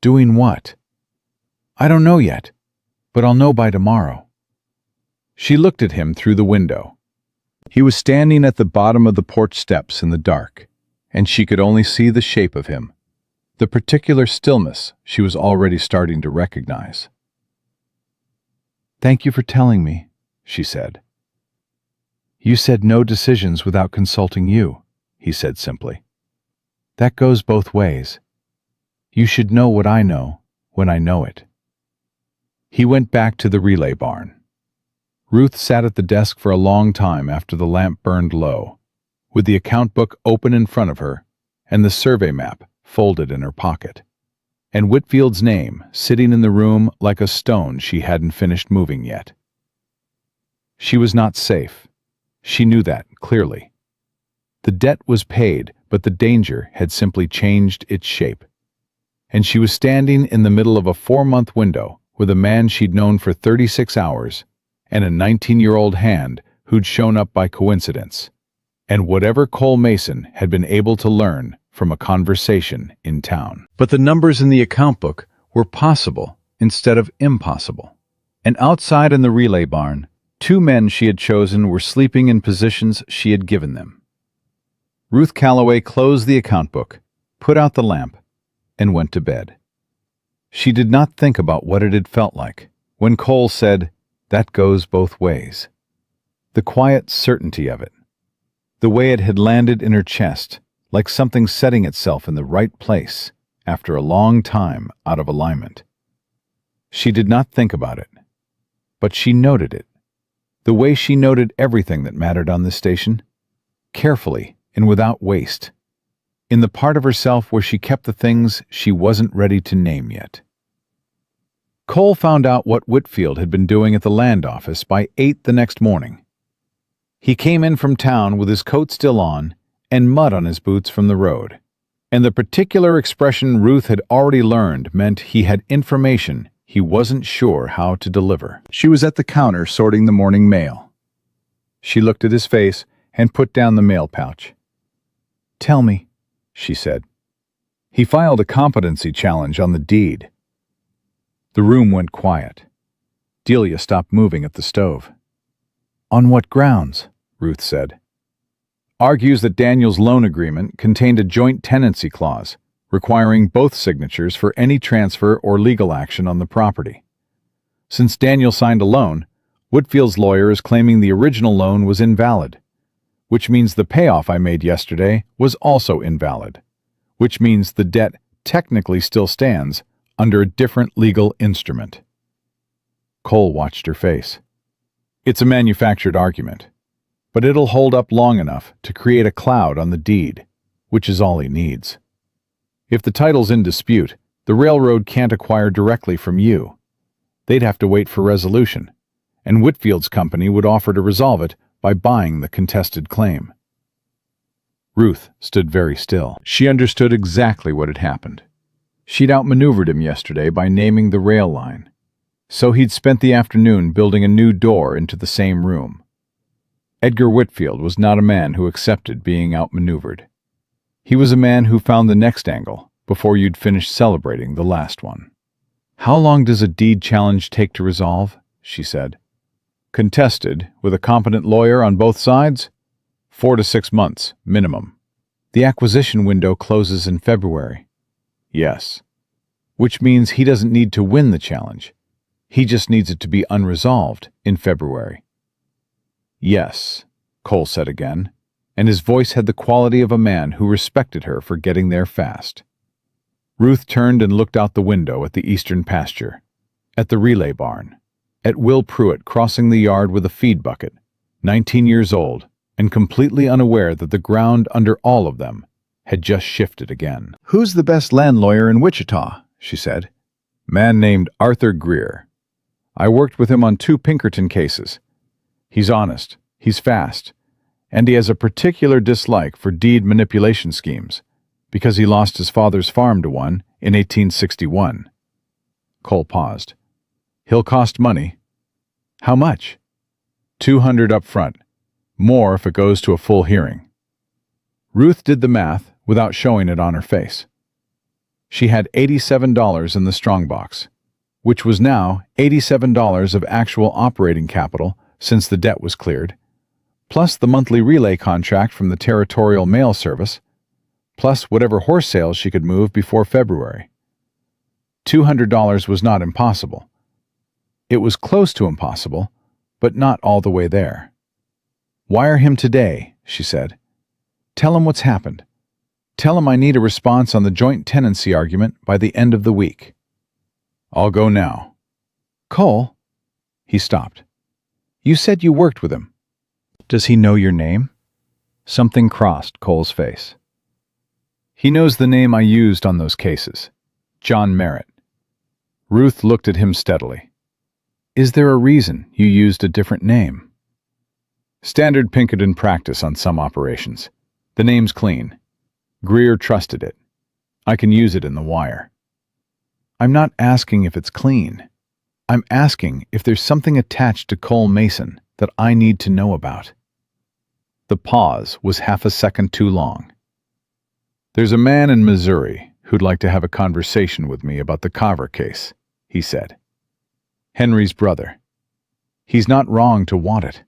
Doing what? I don't know yet, but I'll know by tomorrow. She looked at him through the window. He was standing at the bottom of the porch steps in the dark, and she could only see the shape of him, the particular stillness she was already starting to recognize. Thank you for telling me, she said. You said no decisions without consulting you, he said simply. That goes both ways. You should know what I know when I know it. He went back to the relay barn. Ruth sat at the desk for a long time after the lamp burned low, with the account book open in front of her and the survey map folded in her pocket, and Whitfield's name sitting in the room like a stone she hadn't finished moving yet. She was not safe. She knew that clearly. The debt was paid, but the danger had simply changed its shape. And she was standing in the middle of a 4-month window with a man she'd known for 36 hours and a 19-year-old hand who'd shown up by coincidence, and whatever Cole Mason had been able to learn from a conversation in town. But the numbers in the account book were possible instead of impossible. And outside in the relay barn, 2 men she had chosen were sleeping in positions she had given them. Ruth Calloway closed the account book, put out the lamp, and went to bed. She did not think about what it had felt like when Cole said, "That goes both ways." The quiet certainty of it, the way it had landed in her chest, like something setting itself in the right place after a long time out of alignment. She did not think about it, but she noted it, the way she noted everything that mattered on this station, carefully and without waste, in the part of herself where she kept the things she wasn't ready to name yet. Cole found out what Whitfield had been doing at the land office by 8 the next morning. He came in from town with his coat still on and mud on his boots from the road, and the particular expression Ruth had already learned meant he had information he wasn't sure how to deliver. She was at the counter sorting the morning mail. She looked at his face and put down the mail pouch. "Tell me," she said. He filed a competency challenge on the deed. The room went quiet. Delia stopped moving at the stove. "On what grounds?" Ruth said. "Argues that Daniel's loan agreement contained a joint tenancy clause, requiring both signatures for any transfer or legal action on the property. Since Daniel signed a loan, Whitfield's lawyer is claiming the original loan was invalid, which means the payoff I made yesterday was also invalid, which means the debt technically still stands under a different legal instrument." Cole watched her face. "It's a manufactured argument, but it'll hold up long enough to create a cloud on the deed, which is all he needs. If the title's in dispute, the railroad can't acquire directly from you. They'd have to wait for resolution, and Whitfield's company would offer to resolve it by buying the contested claim." Ruth stood very still. She understood exactly what had happened. She'd outmaneuvered him yesterday by naming the rail line, so he'd spent the afternoon building a new door into the same room. Edgar Whitfield was not a man who accepted being outmaneuvered. He was a man who found the next angle before you'd finished celebrating the last one. "How long does a deed challenge take to resolve?" she said. "Contested, with a competent lawyer on both sides? 4 to 6 months, minimum." "The acquisition window closes in February." "Yes. Which means he doesn't need to win the challenge. He just needs it to be unresolved in February." "Yes," Cole said again, and his voice had the quality of a man who respected her for getting there fast. Ruth turned and looked out the window at the eastern pasture, at the relay barn, at Will Pruitt crossing the yard with a feed bucket, 19 years old, and completely unaware that the ground under all of them had just shifted again. "Who's the best land lawyer in Wichita?" she said. "Man named Arthur Greer. I worked with him on 2 Pinkerton cases. He's honest, he's fast, and he has a particular dislike for deed manipulation schemes, because he lost his father's farm to one in 1861. Cole paused. "He'll cost money." "How much?" $200 up front. More if it goes to a full hearing." Ruth did the math without showing it on her face. She had $87 in the strongbox, which was now $87 of actual operating capital since the debt was cleared, plus the monthly relay contract from the Territorial Mail Service, plus whatever horse sales she could move before February. $200 was not impossible. It was close to impossible, but not all the way there. "Wire him today," she said. "Tell him what's happened. Tell him I need a response on the joint tenancy argument by the end of the week." "I'll go now." "Cole?" He stopped. "You said you worked with him. Does he know your name?" Something crossed Cole's face. "He knows the name I used on those cases. John Merritt." Ruth looked at him steadily. "Is there a reason you used a different name?" "Standard Pinkerton practice on some operations. The name's clean. Greer trusted it. I can use it in the wire." "I'm not asking if it's clean. I'm asking if there's something attached to Cole Mason that I need to know about." The pause was half a second too long. "There's a man in Missouri who'd like to have a conversation with me about the Carver case," he said. "Henry's brother. He's not wrong to want it.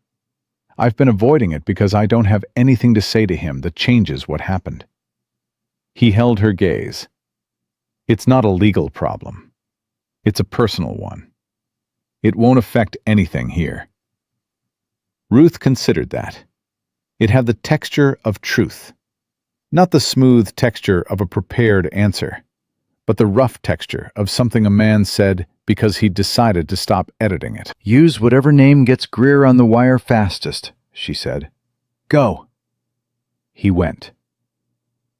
I've been avoiding it because I don't have anything to say to him that changes what happened." He held her gaze. "It's not a legal problem. It's a personal one. It won't affect anything here." Ruth considered that. It had the texture of truth. Not the smooth texture of a prepared answer, but the rough texture of something a man said because he'd decided to stop editing it. "Use whatever name gets Greer on the wire fastest," she said. "Go." He went.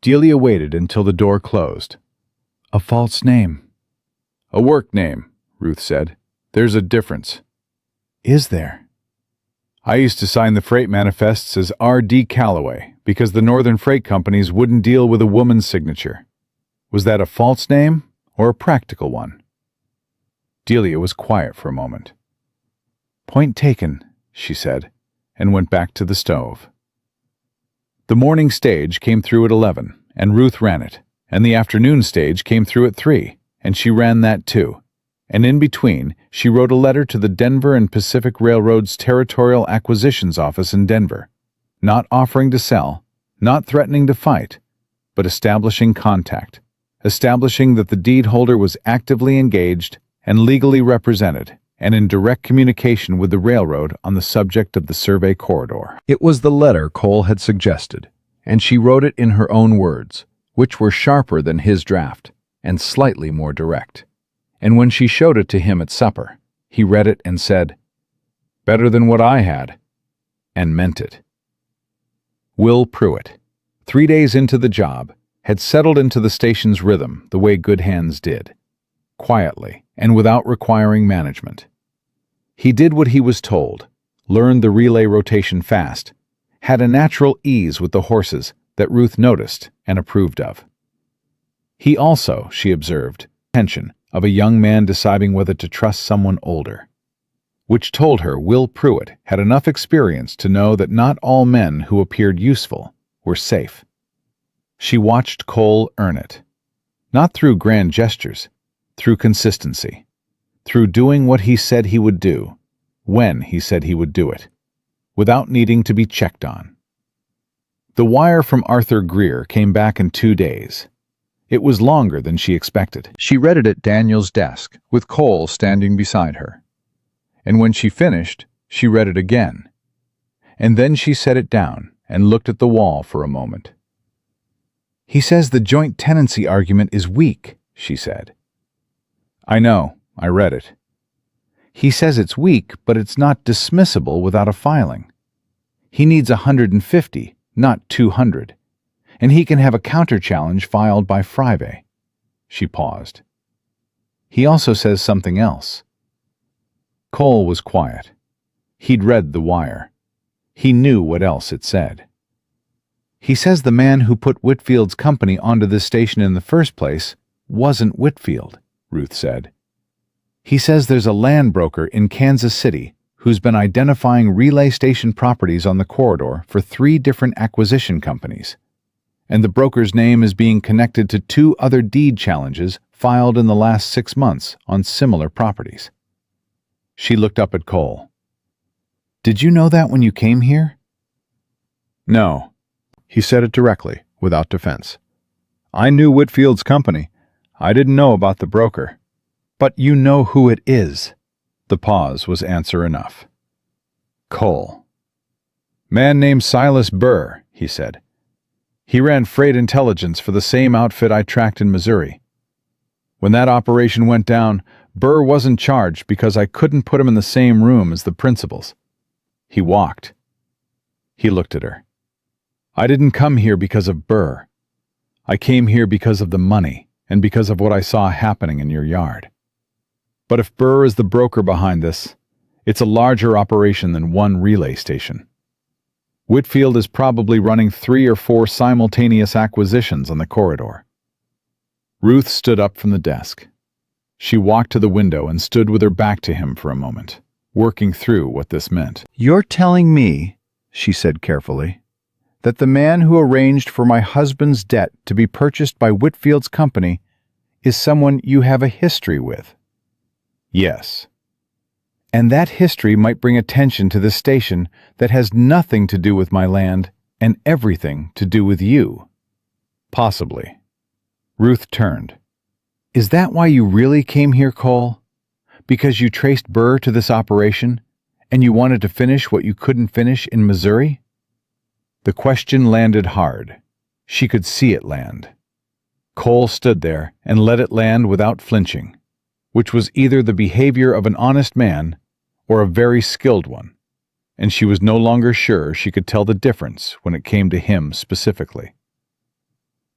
Delia waited until the door closed. "A false name." "A work name," Ruth said. "There's a difference." "Is there?" "I used to sign the freight manifests as R.D. Calloway because the northern freight companies wouldn't deal with a woman's signature. Was that a false name or a practical one?" Delia was quiet for a moment. "Point taken," she said, and went back to the stove. The morning stage came through at 11, and Ruth ran it, and the afternoon stage came through at 3, and she ran that too. And in between, she wrote a letter to the Denver and Pacific Railroad's Territorial Acquisitions Office in Denver, not offering to sell, not threatening to fight, but establishing contact, establishing that the deed holder was actively engaged and legally represented and in direct communication with the railroad on the subject of the survey corridor. It was the letter Cole had suggested, and she wrote it in her own words, which were sharper than his draft and slightly more direct. And when she showed it to him at supper, he read it and said, "Better than what I had," and meant it. Will Pruitt, 3 days into the job, had settled into the station's rhythm the way good hands did, quietly and without requiring management. He did what he was told, learned the relay rotation fast, had a natural ease with the horses that Ruth noticed and approved of. He also, she observed, tension of a young man deciding whether to trust someone older, which told her Will Pruitt had enough experience to know that not all men who appeared useful were safe. She watched Cole earn it, not through grand gestures, through consistency, through doing what he said he would do, when he said he would do it, without needing to be checked on. The wire from Arthur Greer came back in 2 days. It was longer than she expected. She read it at Daniel's desk, with Cole standing beside her. And when she finished, she read it again. And then she set it down and looked at the wall for a moment. "He says the joint tenancy argument is weak," she said. "I know, I read it. He says it's weak, but it's not dismissible without a filing. He needs 150, not 200. And he can have a counter-challenge filed by Friday." She paused. "He also says something else." Cole was quiet. He'd read the wire. He knew what else it said. "He says the man who put Whitfield's company onto this station in the first place wasn't Whitfield," Ruth said. "He says there's a land broker in Kansas City who's been identifying relay station properties on the corridor for 3 different acquisition companies. And the broker's name is being connected to 2 other deed challenges filed in the last 6 months on similar properties." She looked up at Cole. "Did you know that when you came here?" "No." He said it directly, without defense. "I knew Whitfield's company. I didn't know about the broker." "But you know who it is." The pause was answer enough. Cole. "Man named Silas Burr," he said. "He ran freight intelligence for the same outfit I tracked in Missouri. When that operation went down, Burr wasn't charged because I couldn't put him in the same room as the principals. He walked." He looked at her. "I didn't come here because of Burr. I came here because of the money and because of what I saw happening in your yard. But if Burr is the broker behind this, it's a larger operation than one relay station. Whitfield is probably running 3 or 4 simultaneous acquisitions on the corridor." Ruth stood up from the desk. She walked to the window and stood with her back to him for a moment, working through what this meant. "You're telling me," she said carefully, "that the man who arranged for my husband's debt to be purchased by Whitfield's company is someone you have a history with?" "Yes." "And that history might bring attention to this station that has nothing to do with my land and everything to do with you?" "Possibly." Ruth turned. "Is that why you really came here, Cole? Because you traced Burr to this operation, and you wanted to finish what you couldn't finish in Missouri?" The question landed hard. She could see it land. Cole stood there and let it land without flinching, which was either the behavior of an honest man or a very skilled one, and she was no longer sure she could tell the difference when it came to him specifically.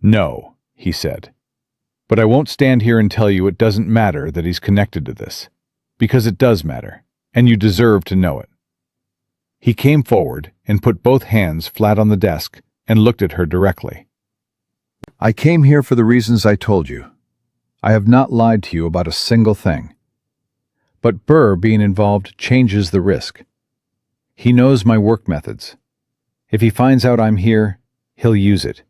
"No," he said, "but I won't stand here and tell you it doesn't matter that he's connected to this, because it does matter, and you deserve to know it." He came forward and put both hands flat on the desk and looked at her directly. "I came here for the reasons I told you. I have not lied to you about a single thing. But Burr being involved changes the risk. He knows my work methods. If he finds out I'm here, he'll use it.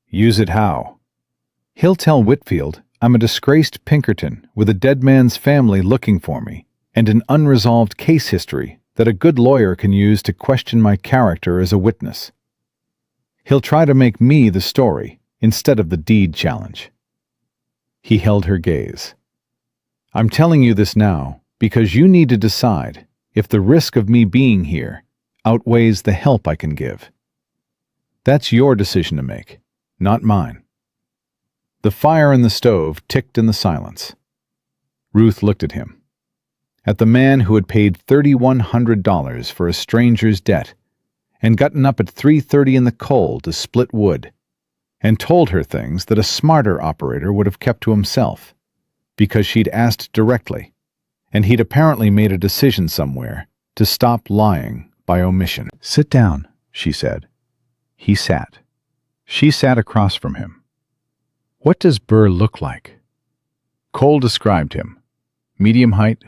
Use it how? He'll tell Whitfield I'm a disgraced Pinkerton with a dead man's family looking for me and an unresolved case history that a good lawyer can use to question my character as a witness. He'll try to make me the story instead of the deed challenge." He held her gaze. "I'm telling you this now because you need to decide if the risk of me being here outweighs the help I can give. That's your decision to make, not mine." The fire in the stove ticked in the silence. Ruth looked at him. At the man who had paid $3,100 for a stranger's debt and gotten up at 3:30 in the cold to split wood, and told her things that a smarter operator would have kept to himself, because she'd asked directly, and he'd apparently made a decision somewhere to stop lying by omission. "Sit down," she said. He sat. She sat across from him. What does Burr look like? Cole described him. Medium height,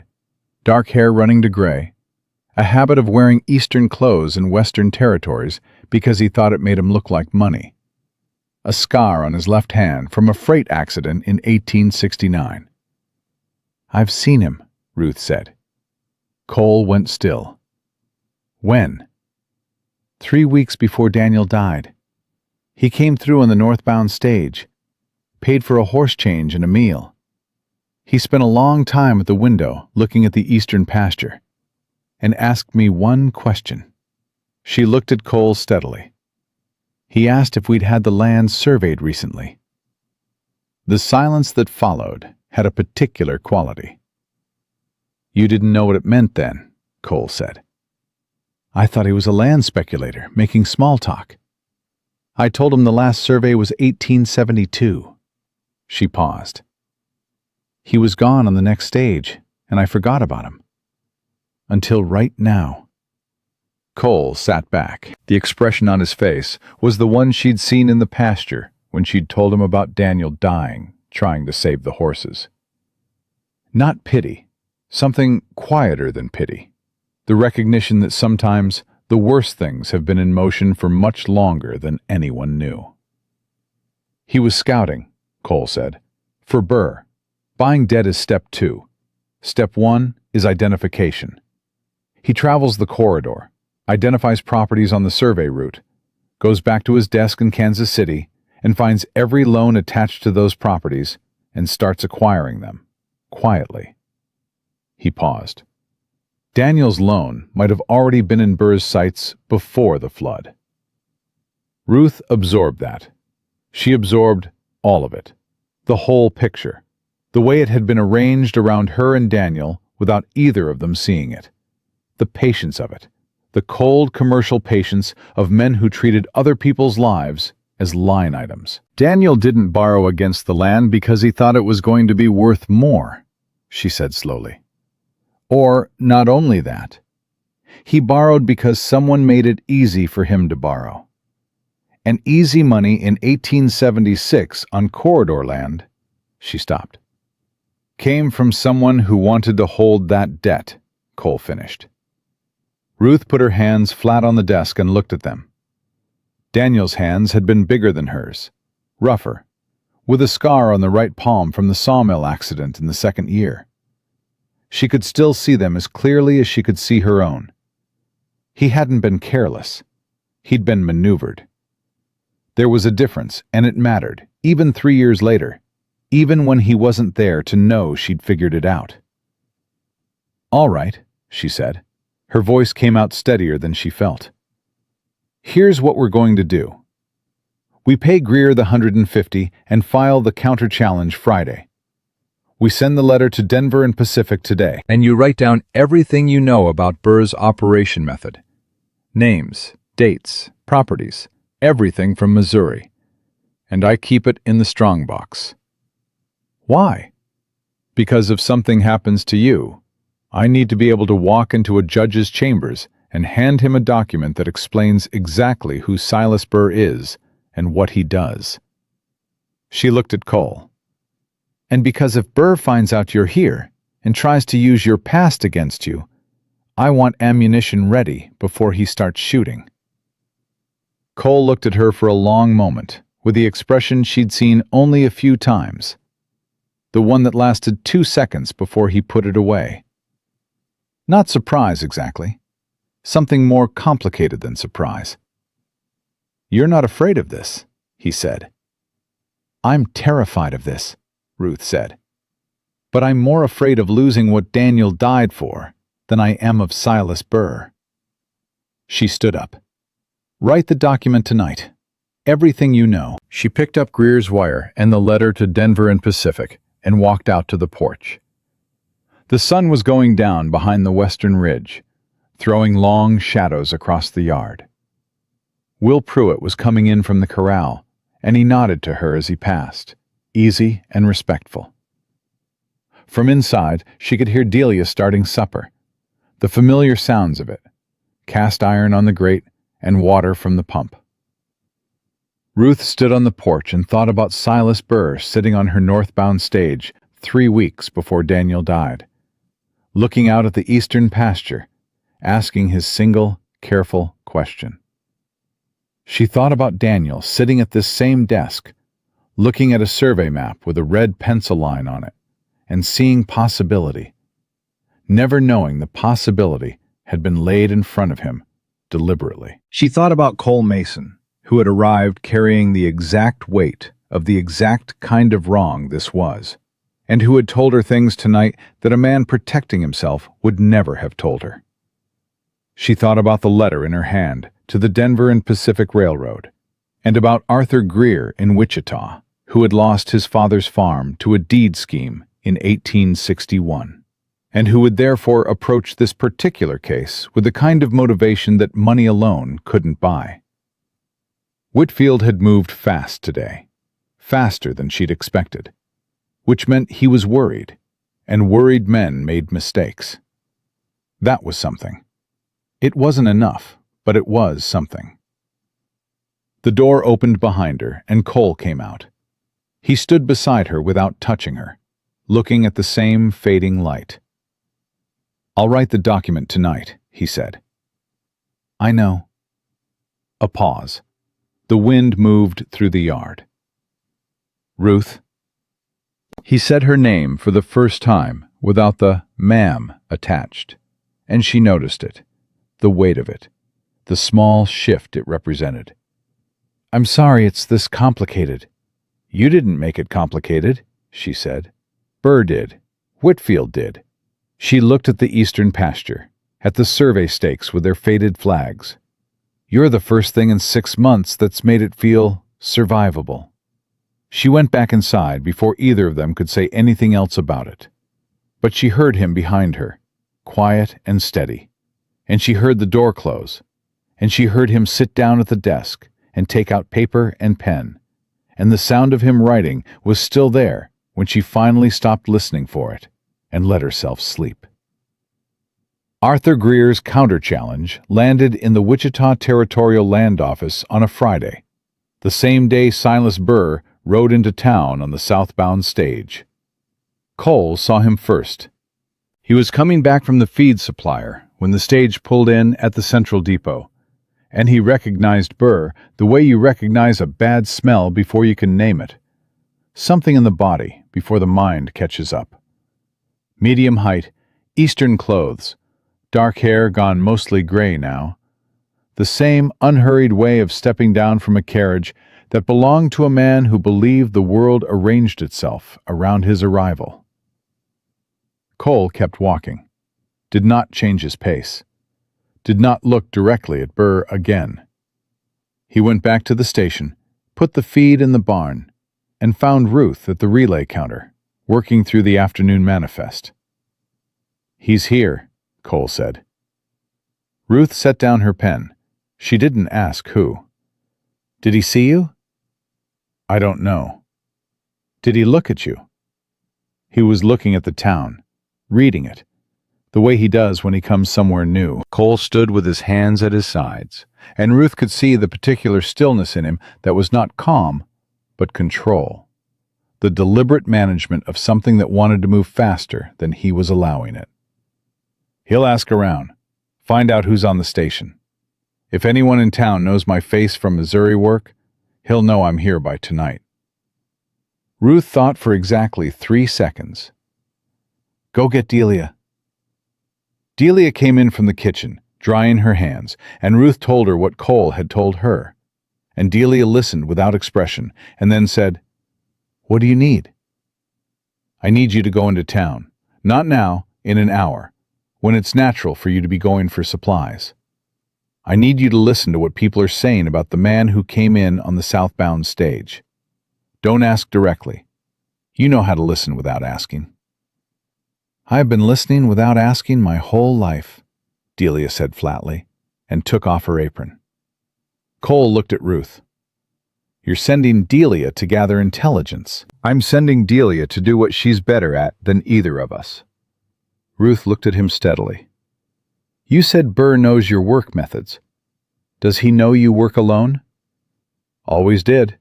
dark hair running to gray, a habit of wearing Eastern clothes in Western territories because he thought it made him look like money. A scar on his left hand from a freight accident in 1869. "I've seen him," Ruth said. Cole went still. "When?" "3 weeks before Daniel died. He came through on the northbound stage, paid for a horse change and a meal. He spent a long time at the window looking at the eastern pasture, and asked me one question." She looked at Cole steadily. "He asked if we'd had the land surveyed recently." The silence that followed had a particular quality. "You didn't know what it meant then," Cole said. "I thought he was a land speculator, making small talk. I told him the last survey was 1872. She paused. "He was gone on the next stage, and I forgot about him. Until right now." Cole sat back. The expression on his face was the one she'd seen in the pasture when she'd told him about Daniel dying, trying to save the horses. Not pity, something quieter than pity. The recognition that sometimes the worst things have been in motion for much longer than anyone knew. "He was scouting," Cole said, "for Burr. Buying dead is step 2. Step 1 is identification. He travels the corridor, identifies properties on the survey route, goes back to his desk in Kansas City, and finds every loan attached to those properties and starts acquiring them, quietly." He paused. Daniel's loan might have already been in Burr's sights before the flood. Ruth absorbed that. She absorbed all of it, the whole picture, the way it had been arranged around her and Daniel without either of them seeing it. The patience of it, the cold commercial patience of men who treated other people's lives as line items. "Daniel didn't borrow against the land because he thought it was going to be worth more," she said slowly. "Or not only that. He borrowed because someone made it easy for him to borrow. And easy money in 1876 on corridor land," she stopped, "came from someone who wanted to hold that debt," Cole finished. Ruth put her hands flat on the desk and looked at them. Daniel's hands had been bigger than hers, rougher, with a scar on the right palm from the sawmill accident in the second year. She could still see them as clearly as she could see her own. He hadn't been careless. He'd been maneuvered. There was a difference, and it mattered, even 3 years later, even when he wasn't there to know she'd figured it out. "All right," she said. Her voice came out steadier than she felt. "Here's what we're going to do. We pay Greer the $150 and file the counter-challenge Friday. We send the letter to Denver and Pacific today. And you write down everything you know about Burr's operation method. Names, dates, properties, everything from Missouri. And I keep it in the strongbox." "Why?" "Because if something happens to you, I need to be able to walk into a judge's chambers and hand him a document that explains exactly who Silas Burr is and what he does." She looked at Cole. "And because if Burr finds out you're here and tries to use your past against you, I want ammunition ready before he starts shooting." Cole looked at her for a long moment, with the expression she'd seen only a few times, the one that lasted 2 seconds before he put it away. Not surprise, exactly. Something more complicated than surprise. "You're not afraid of this," he said. "I'm terrified of this," Ruth said. "But I'm more afraid of losing what Daniel died for than I am of Silas Burr." She stood up. "Write the document tonight. Everything you know." She picked up Greer's wire and the letter to Denver and Pacific and walked out to the porch. The sun was going down behind the western ridge, throwing long shadows across the yard. Will Pruitt was coming in from the corral, and he nodded to her as he passed, easy and respectful. From inside, she could hear Delia starting supper, the familiar sounds of it, cast iron on the grate and water from the pump. Ruth stood on the porch and thought about Silas Burr sitting on her northbound stage 3 weeks before Daniel died, looking out at the eastern pasture, asking his single, careful question. She thought about Daniel sitting at this same desk, looking at a survey map with a red pencil line on it, and seeing possibility, never knowing the possibility had been laid in front of him deliberately. She thought about Cole Mason, who had arrived carrying the exact weight of the exact kind of wrong this was, and who had told her things tonight that a man protecting himself would never have told her. She thought about the letter in her hand to the Denver and Pacific Railroad, and about Arthur Greer in Wichita, who had lost his father's farm to a deed scheme in 1861, and who would therefore approach this particular case with the kind of motivation that money alone couldn't buy. Whitfield had moved fast today, faster than she'd expected, which meant he was worried, and worried men made mistakes. That was something. It wasn't enough, but it was something. The door opened behind her, and Cole came out. He stood beside her without touching her, looking at the same fading light. "I'll write the document tonight," he said. "I know." A pause. The wind moved through the yard. "Ruth?" He said her name for the first time without the ma'am attached, and she noticed it, the weight of it, the small shift it represented. "I'm sorry it's this complicated." "You didn't make it complicated," she said. "Burr did. Whitfield did." She looked at the eastern pasture, at the survey stakes with their faded flags. "You're the first thing in 6 months that's made it feel survivable." She went back inside before either of them could say anything else about it. But she heard him behind her, quiet and steady, and she heard the door close, and she heard him sit down at the desk and take out paper and pen, and the sound of him writing was still there when she finally stopped listening for it and let herself sleep. Arthur Greer's counter-challenge landed in the Wichita Territorial Land Office on a Friday, the same day Silas Burr rode into town on the southbound stage. Cole saw him first. He was coming back from the feed supplier when the stage pulled in at the Central Depot, and he recognized Burr the way you recognize a bad smell before you can name it. Something in the body before the mind catches up. Medium height, Eastern clothes, dark hair gone mostly gray now. The same unhurried way of stepping down from a carriage that belonged to a man who believed the world arranged itself around his arrival. Cole kept walking, did not change his pace, did not look directly at Burr again. He went back to the station, put the feed in the barn, and found Ruth at the relay counter, working through the afternoon manifest. "He's here," Cole said. Ruth set down her pen. She didn't ask who. "Did he see you?" "I don't know." "Did he look at you?" He was looking at the town, reading it, the way he does when he comes somewhere new. Cole stood with his hands at his sides, and Ruth could see the particular stillness in him that was not calm, but control. The deliberate management of something that wanted to move faster than he was allowing it. "He'll ask around, find out who's on the station. If anyone in town knows my face from Missouri work, he'll know I'm here by tonight." Ruth thought for exactly 3 seconds. "Go get Delia." Delia came in from the kitchen, drying her hands, and Ruth told her what Cole had told her. And Delia listened without expression, and then said, "What do you need?" "I need you to go into town. Not now, in an hour, when it's natural for you to be going for supplies. I need you to listen to what people are saying about the man who came in on the southbound stage. Don't ask directly. You know how to listen without asking." "I've been listening without asking my whole life," Delia said flatly, and took off her apron. Cole looked at Ruth. "You're sending Delia to gather intelligence." "I'm sending Delia to do what she's better at than either of us." Ruth looked at him steadily. "You said Burr knows your work methods. Does he know you work alone?" Always did.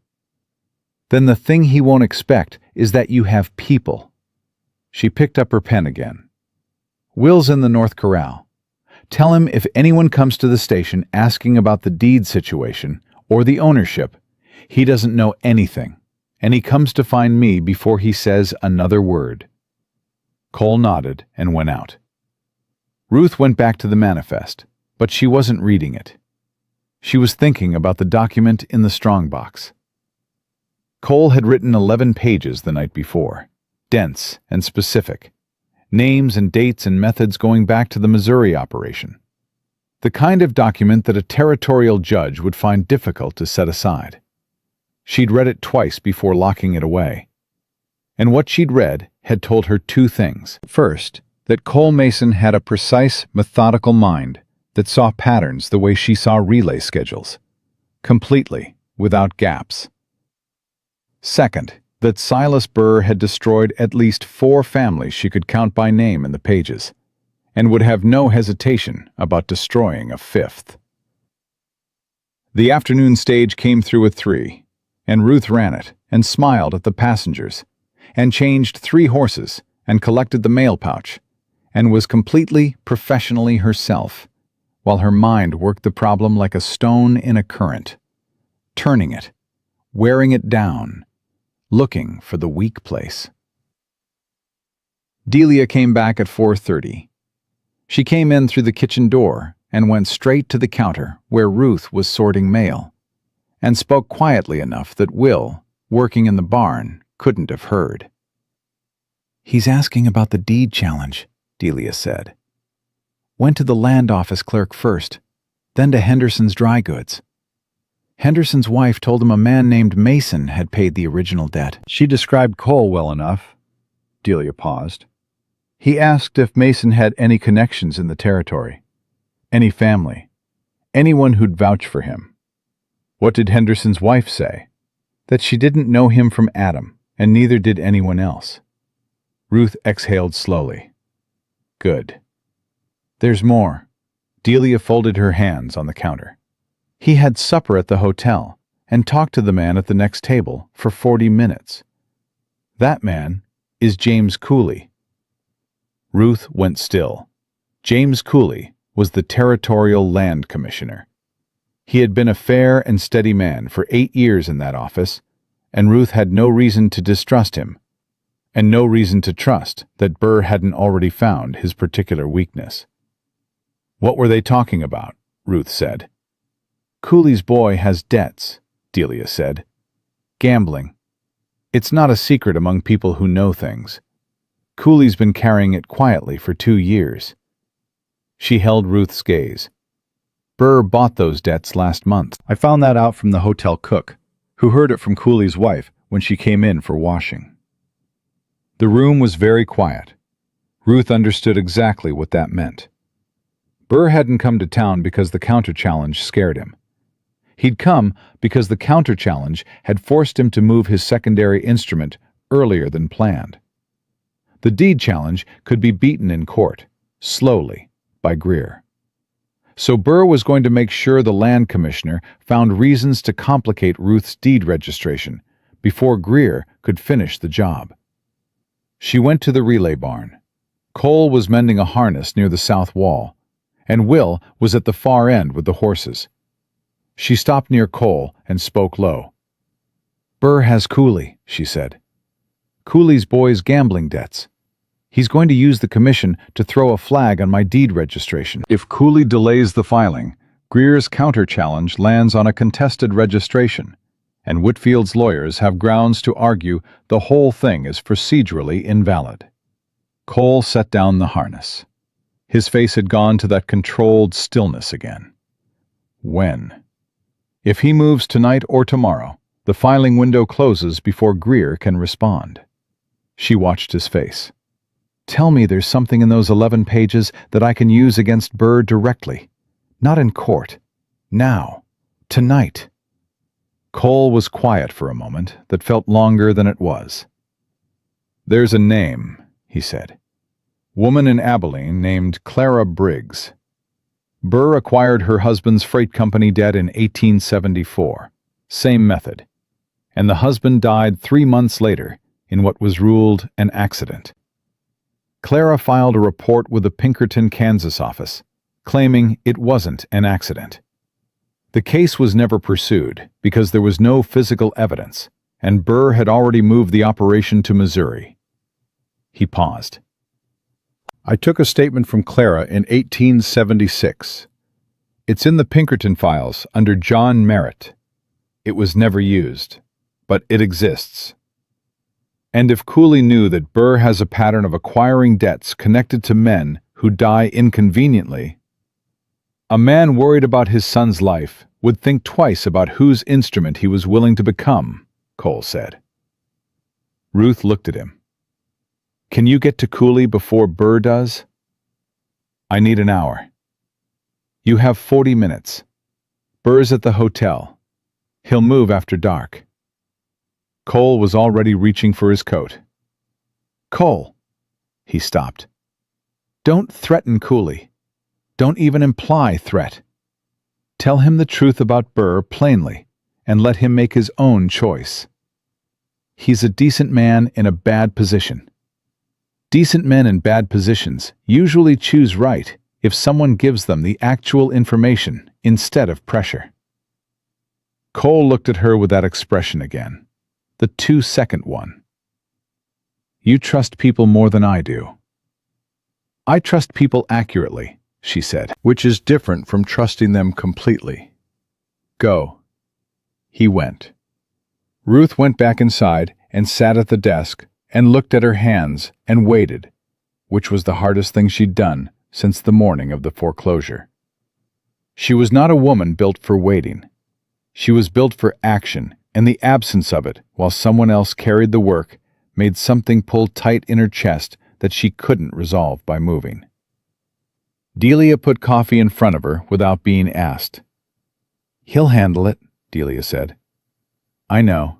Then the thing he won't expect is that you have people. She picked up her pen again. Will's in the North Corral. Tell him if anyone comes to the station asking about the deed situation or the ownership, he doesn't know anything, and he comes to find me before he says another word. Cole nodded and went out. Ruth went back to the manifest, but she wasn't reading it. She was thinking about the document in the strongbox. Cole had written 11 pages the night before, dense and specific, names and dates and methods going back to the Missouri operation. The kind of document that a territorial judge would find difficult to set aside. She'd read it twice before locking it away. And what she'd read had told her two things. First, that Cole Mason had a precise, methodical mind that saw patterns the way she saw relay schedules, completely, without gaps. Second, that Silas Burr had destroyed at least 4 families she could count by name in the pages, and would have no hesitation about destroying a 5th. The afternoon stage came through at 3, and Ruth ran it and smiled at the passengers, and changed 3 horses and collected the mail pouch, and was completely, professionally herself, while her mind worked the problem like a stone in a current, turning it, wearing it down, looking for the weak place. Delia came back at 4:30. She came in through the kitchen door and went straight to the counter where Ruth was sorting mail, and spoke quietly enough that Will, working in the barn, couldn't have heard. "He's asking about the deed challenge," Delia said. "Went to the land office clerk first, then to Henderson's dry goods. Henderson's wife told him a man named Mason had paid the original debt." She described Cole well enough. Delia paused. He asked if Mason had any connections in the territory, any family, anyone who'd vouch for him. What did Henderson's wife say? That she didn't know him from Adam, and neither did anyone else. Ruth exhaled slowly. Good. There's more. Delia folded her hands on the counter. He had supper at the hotel and talked to the man at the next table for 40 minutes. That man is James Cooley. Ruth went still. James Cooley was the Territorial Land Commissioner. He had been a fair and steady man for 8 years in that office, and Ruth had no reason to distrust him, and no reason to trust that Burr hadn't already found his particular weakness. What were they talking about? Ruth said. Cooley's boy has debts, Delia said. Gambling. It's not a secret among people who know things. Cooley's been carrying it quietly for 2 years. She held Ruth's gaze. Burr bought those debts last month. I found that out from the hotel cook, who heard it from Cooley's wife when she came in for washing. The room was very quiet. Ruth understood exactly what that meant. Burr hadn't come to town because the counter-challenge scared him. He'd come because the counter-challenge had forced him to move his secondary instrument earlier than planned. The deed challenge could be beaten in court, slowly, by Greer. So Burr was going to make sure the land commissioner found reasons to complicate Ruth's deed registration before Greer could finish the job. She went to the relay barn. Cole was mending a harness near the south wall, and Will was at the far end with the horses. She stopped near Cole and spoke low. Burr has Cooley, she said. Cooley's boy's gambling debts. He's going to use the commission to throw a flag on my deed registration. If Cooley delays the filing, Greer's counter-challenge lands on a contested registration, and Whitfield's lawyers have grounds to argue the whole thing is procedurally invalid. Cole set down the harness. His face had gone to that controlled stillness again. When? If he moves tonight or tomorrow, the filing window closes before Greer can respond. She watched his face. Tell me there's something in those 11 pages that I can use against Burr directly. Not in court. Now. Tonight. Cole was quiet for a moment that felt longer than it was. There's a name, he said. Woman in Abilene named Clara Briggs. Burr acquired her husband's freight company debt in 1874. Same method. And the husband died 3 months later in what was ruled an accident. Clara filed a report with the Pinkerton, Kansas office, claiming it wasn't an accident. The case was never pursued because there was no physical evidence, and Burr had already moved the operation to Missouri. He paused. I took a statement from Clara in 1876. It's in the Pinkerton files under John Merritt. It was never used, but it exists. And if Cooley knew that Burr has a pattern of acquiring debts connected to men who die inconveniently, a man worried about his son's life would think twice about whose instrument he was willing to become, Cole said. Ruth looked at him. Can you get to Cooley before Burr does? I need an hour. You have 40 minutes. Burr's at the hotel. He'll move after dark. Cole was already reaching for his coat. Cole, he stopped. Don't threaten Cooley. Don't even imply threat. Tell him the truth about Burr plainly, and let him make his own choice. He's a decent man in a bad position. Decent men in bad positions usually choose right if someone gives them the actual information instead of pressure. Cole looked at her with that expression again, the 2-second one. You trust people more than I do. I trust people accurately, she said, which is different from trusting them completely. Go. He went. Ruth went back inside and sat at the desk and looked at her hands and waited, which was the hardest thing she'd done since the morning of the foreclosure. She was not a woman built for waiting. She was built for action, and the absence of it, while someone else carried the work, made something pull tight in her chest that she couldn't resolve by moving. Delia put coffee in front of her without being asked. He'll handle it, Delia said. I know.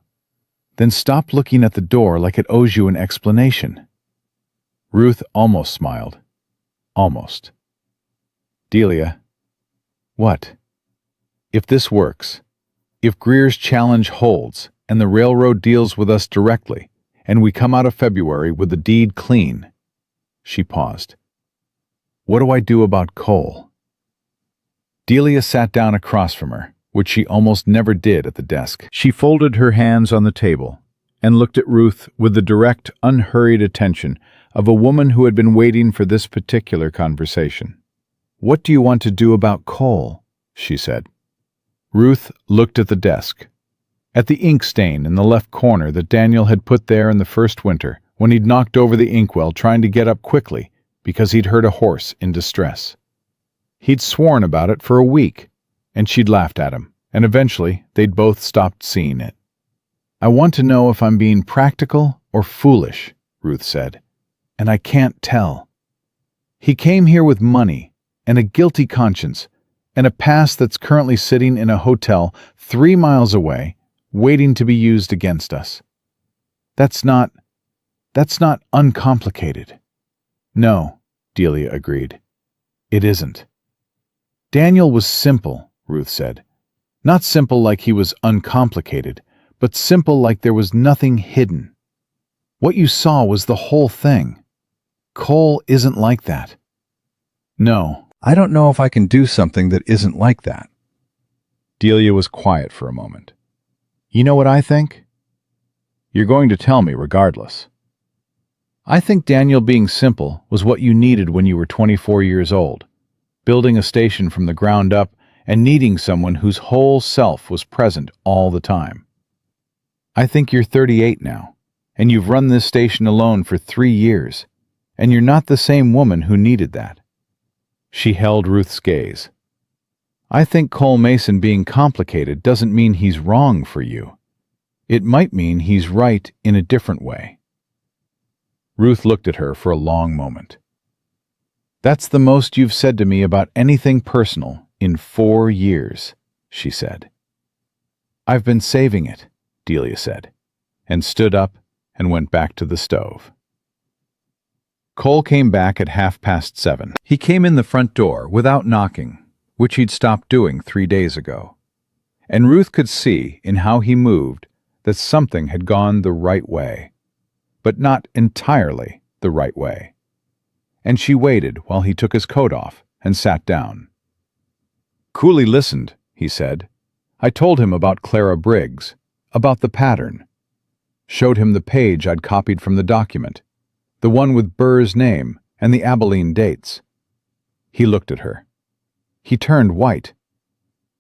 Then stop looking at the door like it owes you an explanation. Ruth almost smiled. Almost. Delia. What? If this works, if Greer's challenge holds and the railroad deals with us directly, and we come out of February with the deed clean. She paused. What do I do about Cole? Delia sat down across from her, which she almost never did at the desk. She folded her hands on the table and looked at Ruth with the direct, unhurried attention of a woman who had been waiting for this particular conversation. What do you want to do about Cole? She said. Ruth looked at the desk, at the ink stain in the left corner that Daniel had put there in the first winter when he'd knocked over the inkwell trying to get up quickly because he'd heard a horse in distress. He'd sworn about it for a week, and she'd laughed at him, and eventually they'd both stopped seeing it. I want to know if I'm being practical or foolish, Ruth said, and I can't tell. He came here with money and a guilty conscience and a past that's currently sitting in a hotel 3 miles away, waiting to be used against us. That's not uncomplicated. No, Delia agreed. It isn't. Daniel was simple, Ruth said. Not simple like he was uncomplicated, but simple like there was nothing hidden. What you saw was the whole thing. Cole isn't like that. No, I don't know if I can do something that isn't like that. Delia was quiet for a moment. You know what I think? You're going to tell me regardless. I think Daniel being simple was what you needed when you were 24 years old, building a station from the ground up and needing someone whose whole self was present all the time. I think you're 38 now, and you've run this station alone for 3 years, and you're not the same woman who needed that. She held Ruth's gaze. I think Cole Mason being complicated doesn't mean he's wrong for you. It might mean he's right in a different way. Ruth looked at her for a long moment. That's the most you've said to me about anything personal in 4 years, she said. I've been saving it, Delia said, and stood up and went back to the stove. Cole came back at 7:30. He came in the front door without knocking, which he'd stopped doing 3 days ago. and Ruth could see in how he moved that something had gone the right way, but not entirely the right way. And she waited while he took his coat off and sat down. Cooley listened, he said. I told him about Clara Briggs, about the pattern. Showed him the page I'd copied from the document, the one with Burr's name and the Abilene dates. He looked at her. He turned white.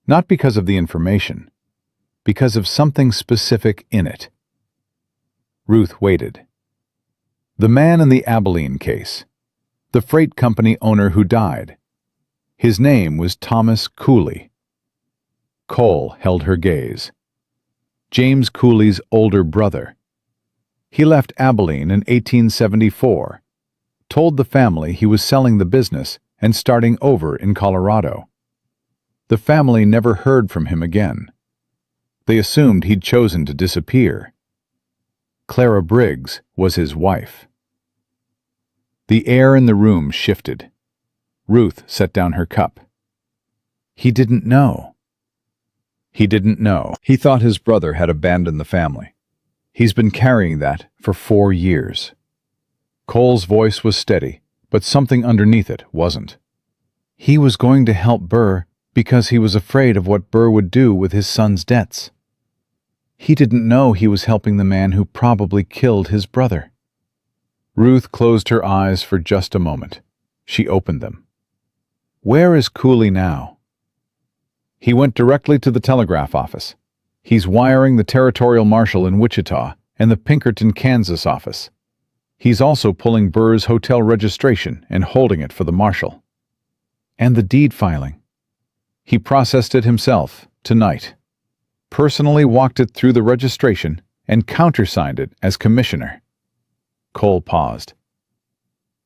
Not because of the information, because of something specific in it. Ruth waited. The man in the Abilene case, the freight company owner who died. His name was Thomas Cooley. Cole held her gaze. James Cooley's older brother. He left Abilene in 1874, told the family he was selling the business and starting over in Colorado. The family never heard from him again. They assumed he'd chosen to disappear. Clara Briggs was his wife. The air in the room shifted. Ruth set down her cup. He didn't know. He didn't know. He thought his brother had abandoned the family. He's been carrying that for 4 years. Cole's voice was steady, but something underneath it wasn't. He was going to help Burr because he was afraid of what Burr would do with his son's debts. He didn't know he was helping the man who probably killed his brother. Ruth closed her eyes for just a moment. She opened them. Where is Cooley now? He went directly to the telegraph office. He's wiring the territorial marshal in Wichita and the Pinkerton, Kansas office. He's also pulling Burr's hotel registration and holding it for the marshal. And the deed filing. He processed it himself, tonight. Personally walked it through the registration and countersigned it as commissioner. Cole paused.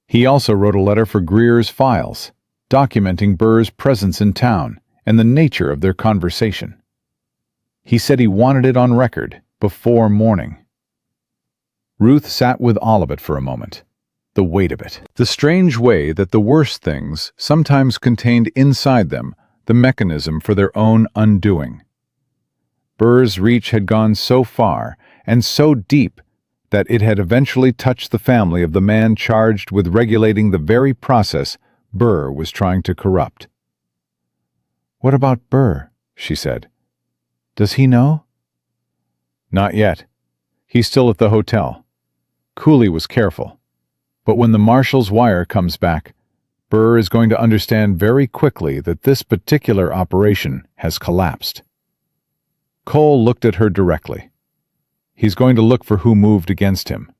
He also wrote a letter for Greer's files, documenting Burr's presence in town and the nature of their conversation. He said he wanted it on record before morning. Ruth sat with all of it for a moment, the weight of it. The strange way that the worst things sometimes contained inside them the mechanism for their own undoing. Burr's reach had gone so far and so deep that it had eventually touched the family of the man charged with regulating the very process Burr was trying to corrupt. "What about Burr?" she said. "Does he know?" "Not yet. He's still at the hotel." Cooley was careful. But when the marshal's wire comes back, Burr is going to understand very quickly that this particular operation has collapsed. Cole looked at her directly. He's going to look for who moved against him.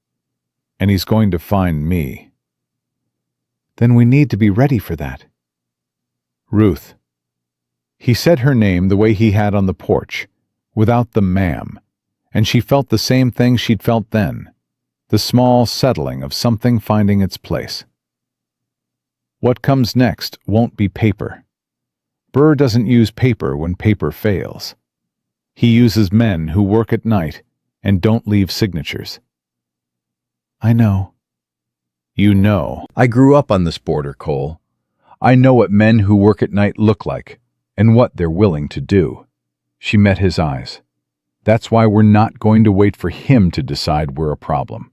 And he's going to find me. Then we need to be ready for that. Ruth. He said her name the way he had on the porch, without the ma'am, and she felt the same thing she'd felt then, the small settling of something finding its place. What comes next won't be paper. Burr doesn't use paper when paper fails. He uses men who work at night and don't leave signatures. I know. You know. I grew up on this border, Cole. I know what men who work at night look like and what they're willing to do. She met his eyes. That's why we're not going to wait for him to decide we're a problem.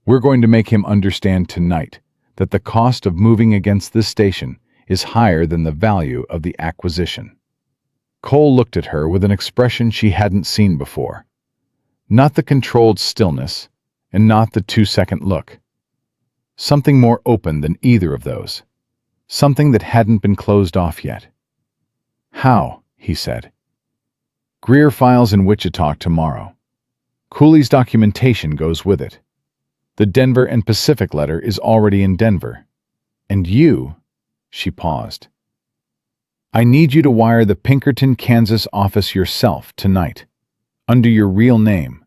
We're going to make him understand tonight that the cost of moving against this station is higher than the value of the acquisition. Cole looked at her with an expression she hadn't seen before. Not the controlled stillness, and not the 2-second look. Something more open than either of those. Something that hadn't been closed off yet. How? He said. Greer files in Wichita tomorrow. Cooley's documentation goes with it. The Denver and Pacific letter is already in Denver. And you, she paused. I need you to wire the Pinkerton, Kansas office yourself tonight, under your real name,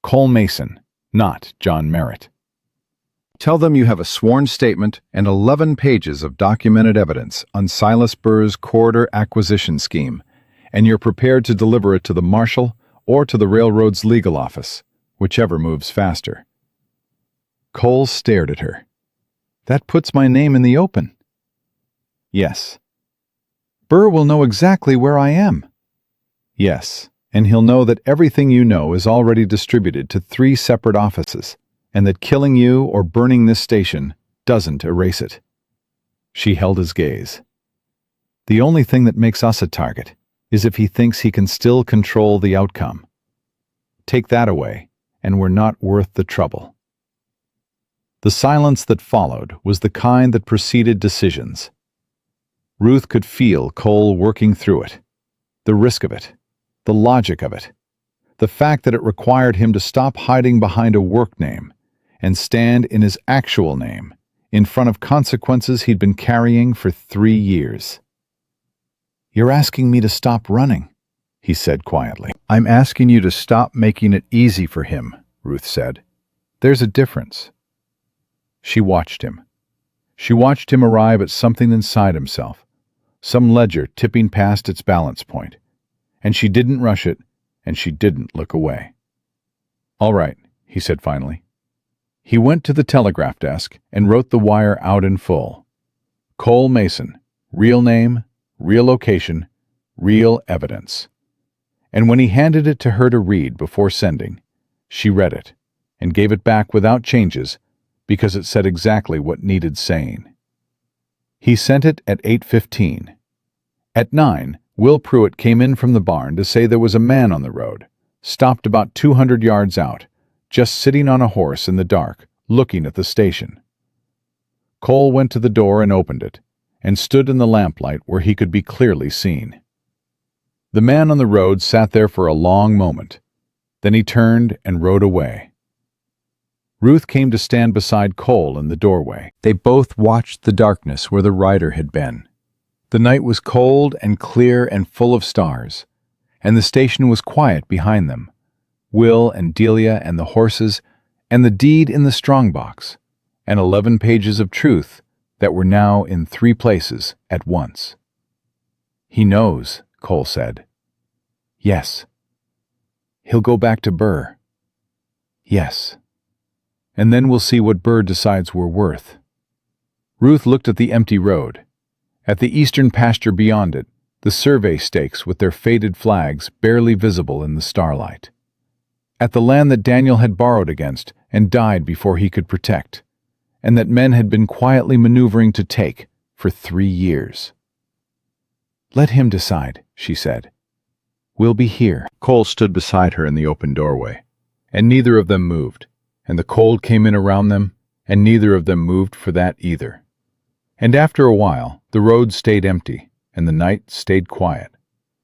Cole Mason, not John Merritt. Tell them you have a sworn statement and 11 pages of documented evidence on Silas Burr's corridor acquisition scheme, and you're prepared to deliver it to the marshal or to the railroad's legal office, whichever moves faster. Cole stared at her. That puts my name in the open. Yes. Burr will know exactly where I am. Yes, and he'll know that everything you know is already distributed to 3 separate offices, and that killing you or burning this station doesn't erase it. She held his gaze. The only thing that makes us a target is if he thinks he can still control the outcome. Take that away, and we're not worth the trouble. The silence that followed was the kind that preceded decisions. Ruth could feel Cole working through it, the risk of it, the logic of it, the fact that it required him to stop hiding behind a work name and stand in his actual name, in front of consequences he'd been carrying for 3 years. "You're asking me to stop running," he said quietly. "I'm asking you to stop making it easy for him," Ruth said. "There's a difference." She watched him. She watched him arrive at something inside himself, some ledger tipping past its balance point. And she didn't rush it, and she didn't look away. "All right," he said finally. He went to the telegraph desk and wrote the wire out in full. Cole Mason, real name, real location, real evidence. And when he handed it to her to read before sending, she read it and gave it back without changes because it said exactly what needed saying. He sent it at 8:15. At 9, Will Pruitt came in from the barn to say there was a man on the road, stopped about 200 yards out, just sitting on a horse in the dark, looking at the station. Cole went to the door and opened it, and stood in the lamplight where he could be clearly seen. The man on the road sat there for a long moment. Then he turned and rode away. Ruth came to stand beside Cole in the doorway. They both watched the darkness where the rider had been. The night was cold and clear and full of stars, and the station was quiet behind them. Will and Delia and the horses, and the deed in the strongbox, and 11 pages of truth that were now in 3 places at once. "He knows," Cole said. "Yes." "He'll go back to Burr." "Yes. And then we'll see what Burr decides we're worth." Ruth looked at the empty road. At the eastern pasture beyond it, the survey stakes with their faded flags barely visible in the starlight. At the land that Daniel had borrowed against and died before he could protect, and that men had been quietly maneuvering to take for 3 years. "Let him decide," she said. "We'll be here." Cole stood beside her in the open doorway, and neither of them moved, and the cold came in around them, and neither of them moved for that either. And after a while, the road stayed empty, and the night stayed quiet,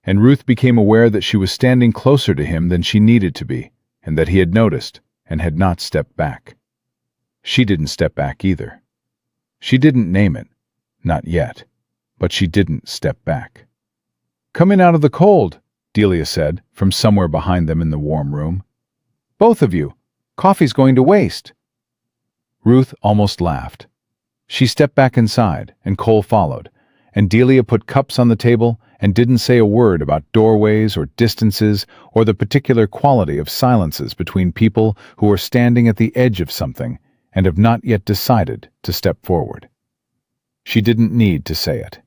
and Ruth became aware that she was standing closer to him than she needed to be, and that he had noticed and had not stepped back. She didn't step back either. She didn't name it, not yet, but she didn't step back. "Come in out of the cold," Delia said, from somewhere behind them in the warm room. "Both of you. Coffee's going to waste." Ruth almost laughed. She stepped back inside, and Cole followed, and Delia put cups on the table and didn't say a word about doorways or distances or the particular quality of silences between people who are standing at the edge of something and have not yet decided to step forward. She didn't need to say it.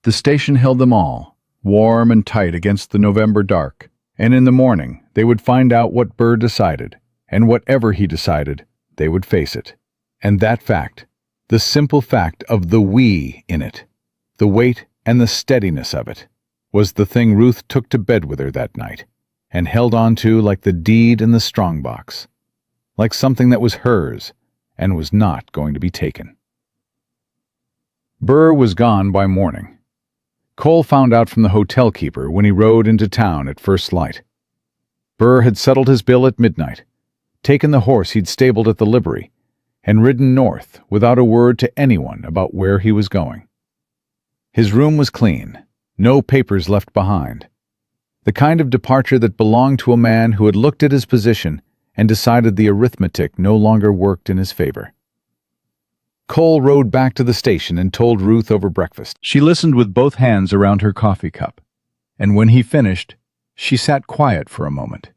The station held them all, warm and tight against the November dark, and in the morning they would find out what Burr decided, and whatever he decided, they would face it. And that fact, the simple fact of the "we" in it, the weight and the steadiness of it, was the thing Ruth took to bed with her that night, and held on to like the deed in the strongbox, like something that was hers and was not going to be taken. Burr was gone by morning. Cole found out from the hotel keeper when he rode into town at first light. Burr had settled his bill at midnight, taken the horse he'd stabled at the livery, and ridden north without a word to anyone about where he was going. His room was clean, no papers left behind. The kind of departure that belonged to a man who had looked at his position and decided the arithmetic no longer worked in his favor. Cole rode back to the station and told Ruth over breakfast. She listened with both hands around her coffee cup, and when he finished, she sat quiet for a moment,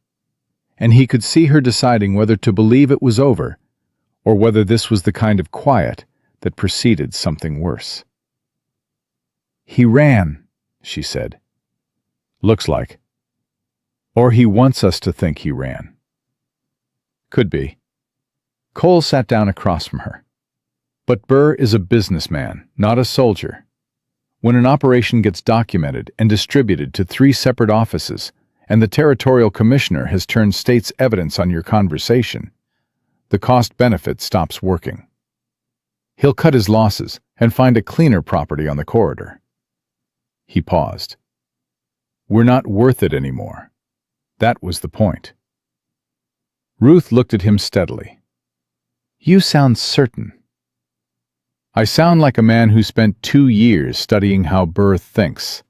and he could see her deciding whether to believe it was over or whether this was the kind of quiet that preceded something worse. "He ran," she said. "Looks like," Or he wants us to think he ran. Could be. Cole sat down across from her. But Burr is a businessman, not a soldier. When an operation gets documented and distributed to 3 separate offices, and the territorial commissioner has turned state's evidence on your conversation, the cost-benefit stops working. He'll cut his losses and find a cleaner property on the corridor. He paused. We're not worth it anymore. That was the point. Ruth looked at him steadily. You sound certain. I sound like a man who spent 2 years studying how Burr thinks.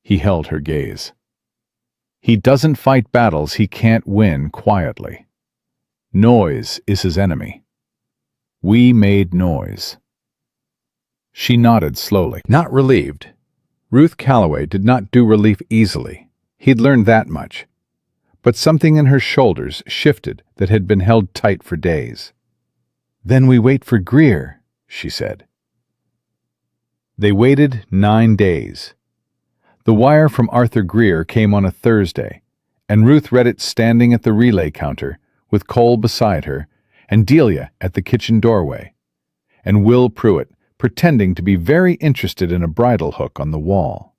He held her gaze. He doesn't fight battles he can't win quietly. Noise is his enemy. We made noise. She nodded slowly, not relieved. Ruth Calloway did not do relief easily. He'd learned that much. But something in her shoulders shifted that had been held tight for days. Then we wait for Greer, she said. They waited 9 days. The wire from Arthur Greer came on a Thursday, and Ruth read it standing at the relay counter, with Cole beside her, and Delia at the kitchen doorway, and Will Pruitt pretending to be very interested in a bridle hook on the wall.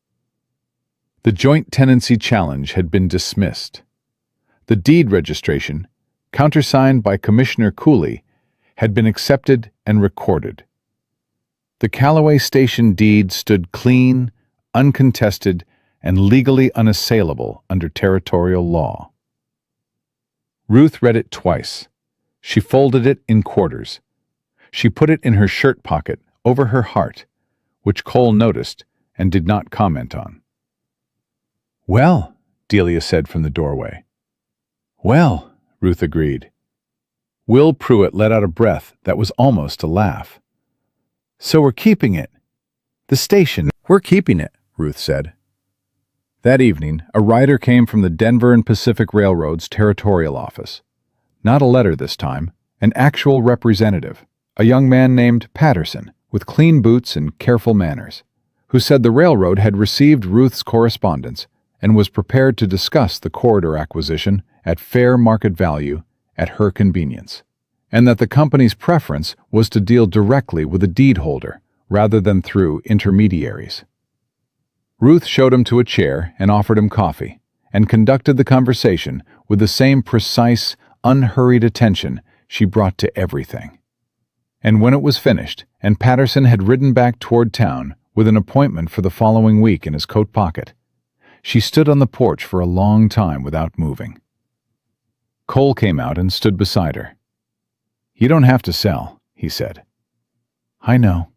The joint tenancy challenge had been dismissed. The deed registration, countersigned by Commissioner Cooley, had been accepted and recorded. The Calloway Station deed stood clean, uncontested, and legally unassailable under territorial law. Ruth read it twice. She folded it in quarters. She put it in her shirt pocket over her heart, which Cole noticed and did not comment on. Well, Delia said from the doorway. Well, Ruth agreed. Will Pruitt let out a breath that was almost a laugh. So we're keeping it. The station. We're keeping it, Ruth said. That evening, a rider came from the Denver and Pacific Railroad's territorial office. Not a letter this time, an actual representative, a young man named Patterson, with clean boots and careful manners, who said the railroad had received Ruth's correspondence and was prepared to discuss the corridor acquisition at fair market value at her convenience, and that the company's preference was to deal directly with the deed holder rather than through intermediaries. Ruth showed him to a chair and offered him coffee, and conducted the conversation with the same precise, unhurried attention she brought to everything. And when it was finished, and Patterson had ridden back toward town with an appointment for the following week in his coat pocket, she stood on the porch for a long time without moving. Cole came out and stood beside her. You don't have to sell, he said. I know.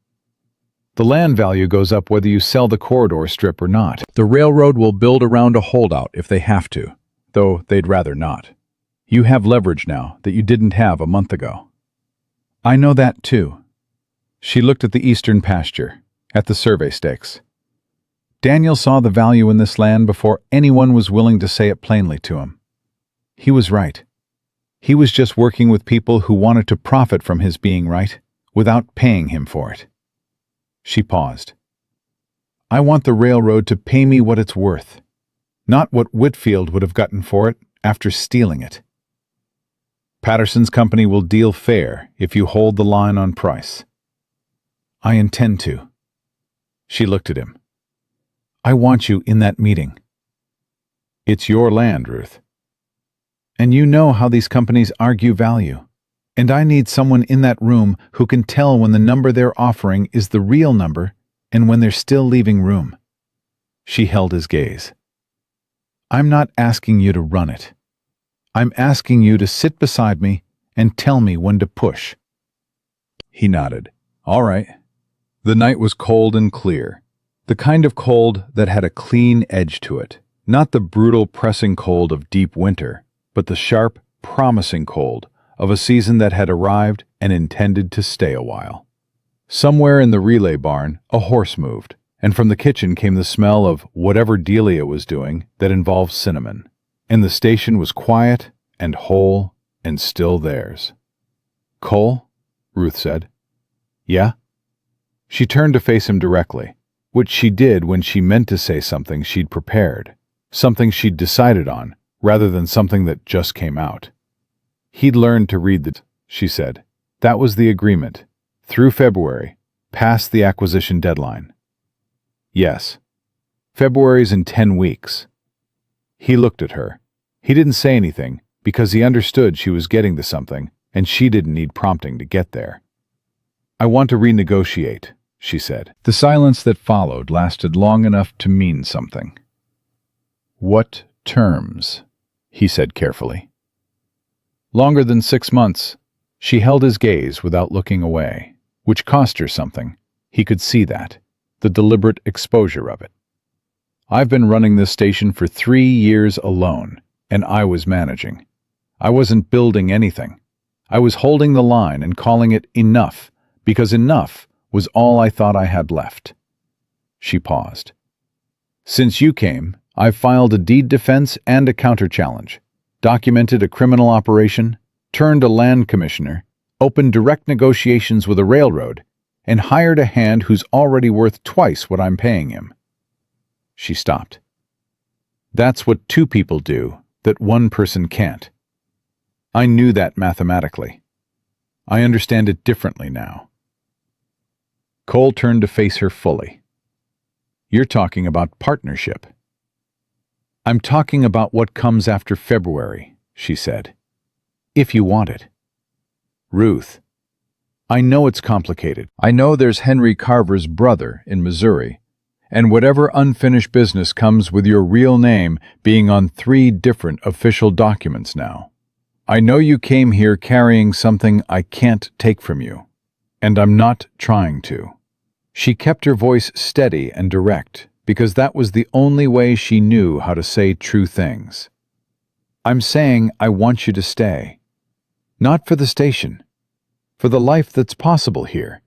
The land value goes up whether you sell the corridor strip or not. The railroad will build around a holdout if they have to, though they'd rather not. You have leverage now that you didn't have a month ago. I know that too. She looked at the eastern pasture, at the survey stakes. Daniel saw the value in this land before anyone was willing to say it plainly to him. He was right. He was just working with people who wanted to profit from his being right, without paying him for it. She paused. I want the railroad to pay me what it's worth, not what Whitfield would have gotten for it after stealing it. Patterson's company will deal fair if you hold the line on price. I intend to. She looked at him. I want you in that meeting. It's your land, Ruth. And you know how these companies argue value. And I need someone in that room who can tell when the number they're offering is the real number and when they're still leaving room. She held his gaze. I'm not asking you to run it. I'm asking you to sit beside me and tell me when to push. He nodded. All right. The night was cold and clear, the kind of cold that had a clean edge to it, not the brutal, pressing cold of deep winter, but the sharp, promising cold of a season that had arrived and intended to stay a while. Somewhere in the relay barn, a horse moved, and from the kitchen came the smell of whatever Delia was doing that involved cinnamon, and the station was quiet and whole and still theirs. Cole? Ruth said. Yeah? She turned to face him directly, which she did when she meant to say something she'd prepared, something she'd decided on, rather than something that just came out. He'd learned to read she said. That was the agreement. Through February, past the acquisition deadline. Yes. February's in 10 weeks. He looked at her. He didn't say anything, because he understood she was getting to something, and she didn't need prompting to get there. I want to renegotiate, she said. The silence that followed lasted long enough to mean something. What terms? He said carefully. Longer than 6 months. She held his gaze without looking away, which cost her something. He could see that, the deliberate exposure of it. I've been running this station for 3 years alone, and I was managing. I wasn't building anything. I was holding the line and calling it enough, because enough was all I thought I had left. She paused. Since you came, I've filed a deed defense and a counter-challenge, documented a criminal operation, turned a land commissioner, opened direct negotiations with a railroad, and hired a hand who's already worth twice what I'm paying him. She stopped. That's what 2 people do that 1 person can't. I knew that mathematically. I understand it differently now. Cole turned to face her fully. You're talking about partnership. I'm talking about what comes after February, she said. If you want it. Ruth, I know it's complicated. I know there's Henry Carver's brother in Missouri, and whatever unfinished business comes with your real name being on 3 different official documents now. I know you came here carrying something I can't take from you, and I'm not trying to. She kept her voice steady and direct, because that was the only way she knew how to say true things. I'm saying I want you to stay. Not for the station, for the life that's possible here,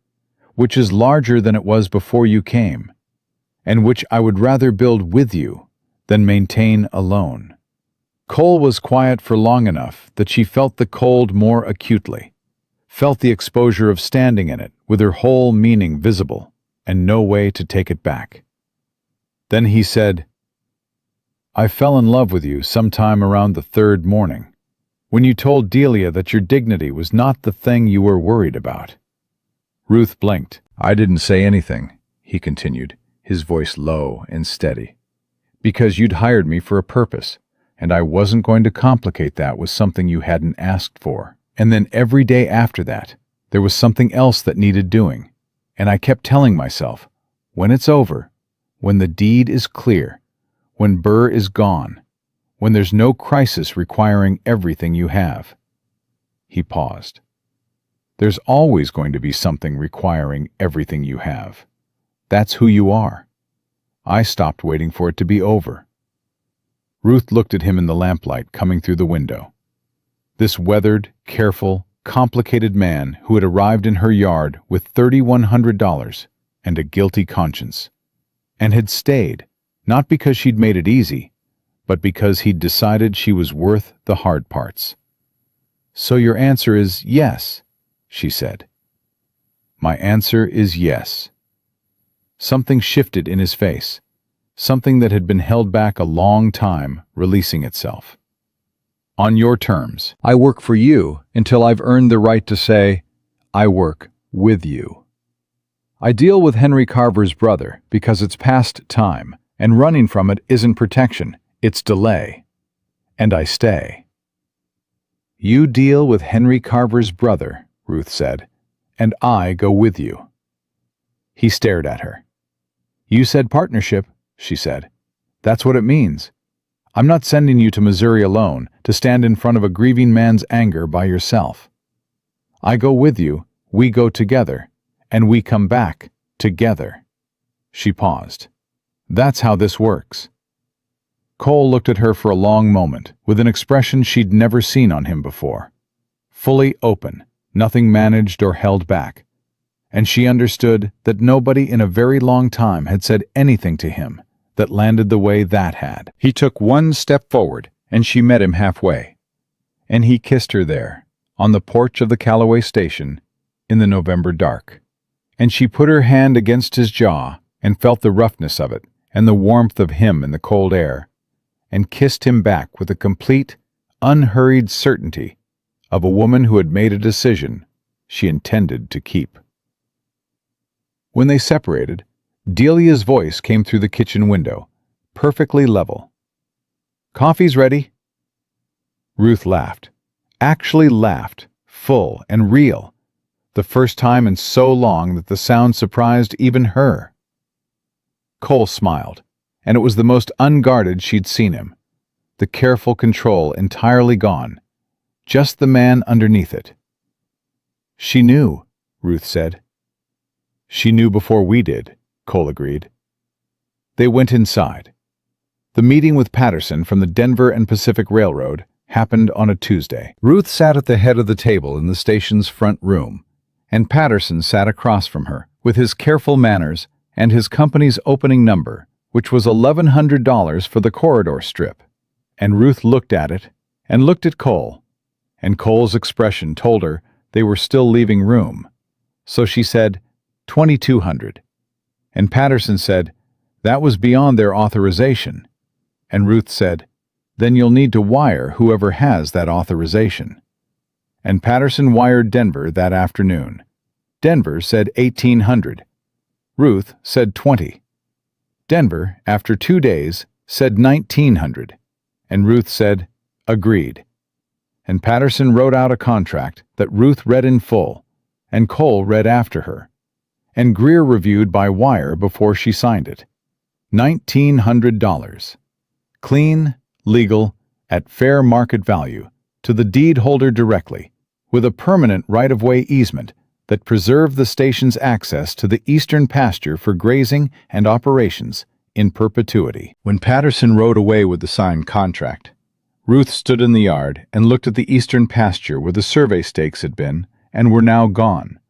which is larger than it was before you came, and which I would rather build with you than maintain alone. Cole was quiet for long enough that she felt the cold more acutely, felt the exposure of standing in it with her whole meaning visible and no way to take it back. Then he said, I fell in love with you sometime around the 3rd morning, when you told Delia that your dignity was not the thing you were worried about. Ruth blinked. I didn't say anything, he continued, his voice low and steady, because you'd hired me for a purpose, and I wasn't going to complicate that with something you hadn't asked for. And then every day after that, there was something else that needed doing, and I kept telling myself, when it's over, when the deed is clear, when Burr is gone, when there's no crisis requiring everything you have. He paused. There's always going to be something requiring everything you have. That's who you are. I stopped waiting for it to be over. Ruth looked at him in the lamplight coming through the window. This weathered, careful, complicated man who had arrived in her yard with $3,100 and a guilty conscience, and had stayed, not because she'd made it easy, but because he'd decided she was worth the hard parts. So your answer is yes, she said. My answer is yes. Something shifted in his face, something that had been held back a long time releasing itself. On your terms. I work for you until I've earned the right to say, I work with you. I deal with Henry Carver's brother because it's past time, and running from it isn't protection, it's delay. And I stay. You deal with Henry Carver's brother, Ruth said, and I go with you. He stared at her. You said partnership, she said. That's what it means. I'm not sending you to Missouri alone to stand in front of a grieving man's anger by yourself. I go with you, we go together, and we come back together. She paused. That's how this works. Cole looked at her for a long moment, with an expression she'd never seen on him before. Fully open, nothing managed or held back. And she understood that nobody in a very long time had said anything to him that landed the way that had. He took one step forward, and she met him halfway. And he kissed her there, on the porch of the Callaway station, in the November dark. And she put her hand against his jaw and felt the roughness of it and the warmth of him in the cold air. and kissed him back with a complete, unhurried certainty of a woman who had made a decision she intended to keep. When they separated, Delia's voice came through the kitchen window, perfectly level. "Coffee's ready." Ruth laughed. Actually laughed, full and real. The first time in so long that the sound surprised even her. Cole smiled, and it was the most unguarded she'd seen him. The careful control entirely gone. Just the man underneath it. "She knew," Ruth said. "She knew before we did," Cole agreed. They went inside. The meeting with Patterson from the Denver and Pacific Railroad happened on a Tuesday. Ruth sat at the head of the table in the station's front room, and Patterson sat across from her, with his careful manners and his company's opening number, which was $1,100 for the corridor strip. And Ruth looked at it, and looked at Cole, and Cole's expression told her they were still leaving room. So she said, $2,200. And Patterson said, that was beyond their authorization. And Ruth said, then you'll need to wire whoever has that authorization. And Patterson wired Denver that afternoon. Denver said $1,800. Ruth said $20. Denver, after 2 days, said $1,900. And Ruth said, agreed. And Patterson wrote out a contract that Ruth read in full, and Cole read after her, and Greer reviewed by wire before she signed it. $1,900. Clean, legal, at fair market value, to the deed holder directly, with a permanent right-of-way easement that preserved the station's access to the eastern pasture for grazing and operations in perpetuity. When Patterson rode away with the signed contract, Ruth stood in the yard and looked at the eastern pasture where the survey stakes had been and were now gone,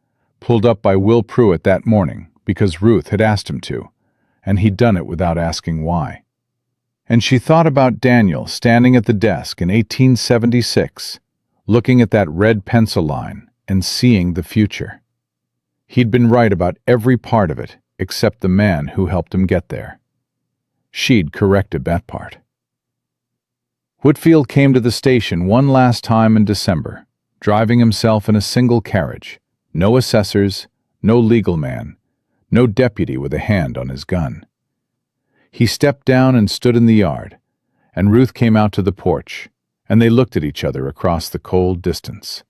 pulled up by Will Pruitt that morning because Ruth had asked him to, and he'd done it without asking why. And she thought about Daniel standing at the desk in 1876, looking at that red pencil line and seeing the future. He'd been right about every part of it except the man who helped him get there. She'd corrected that part. Whitfield came to the station one last time in December, driving himself in a single carriage, no assessors, no legal man, no deputy with a hand on his gun. He stepped down and stood in the yard, and Ruth came out to the porch, and they looked at each other across the cold distance.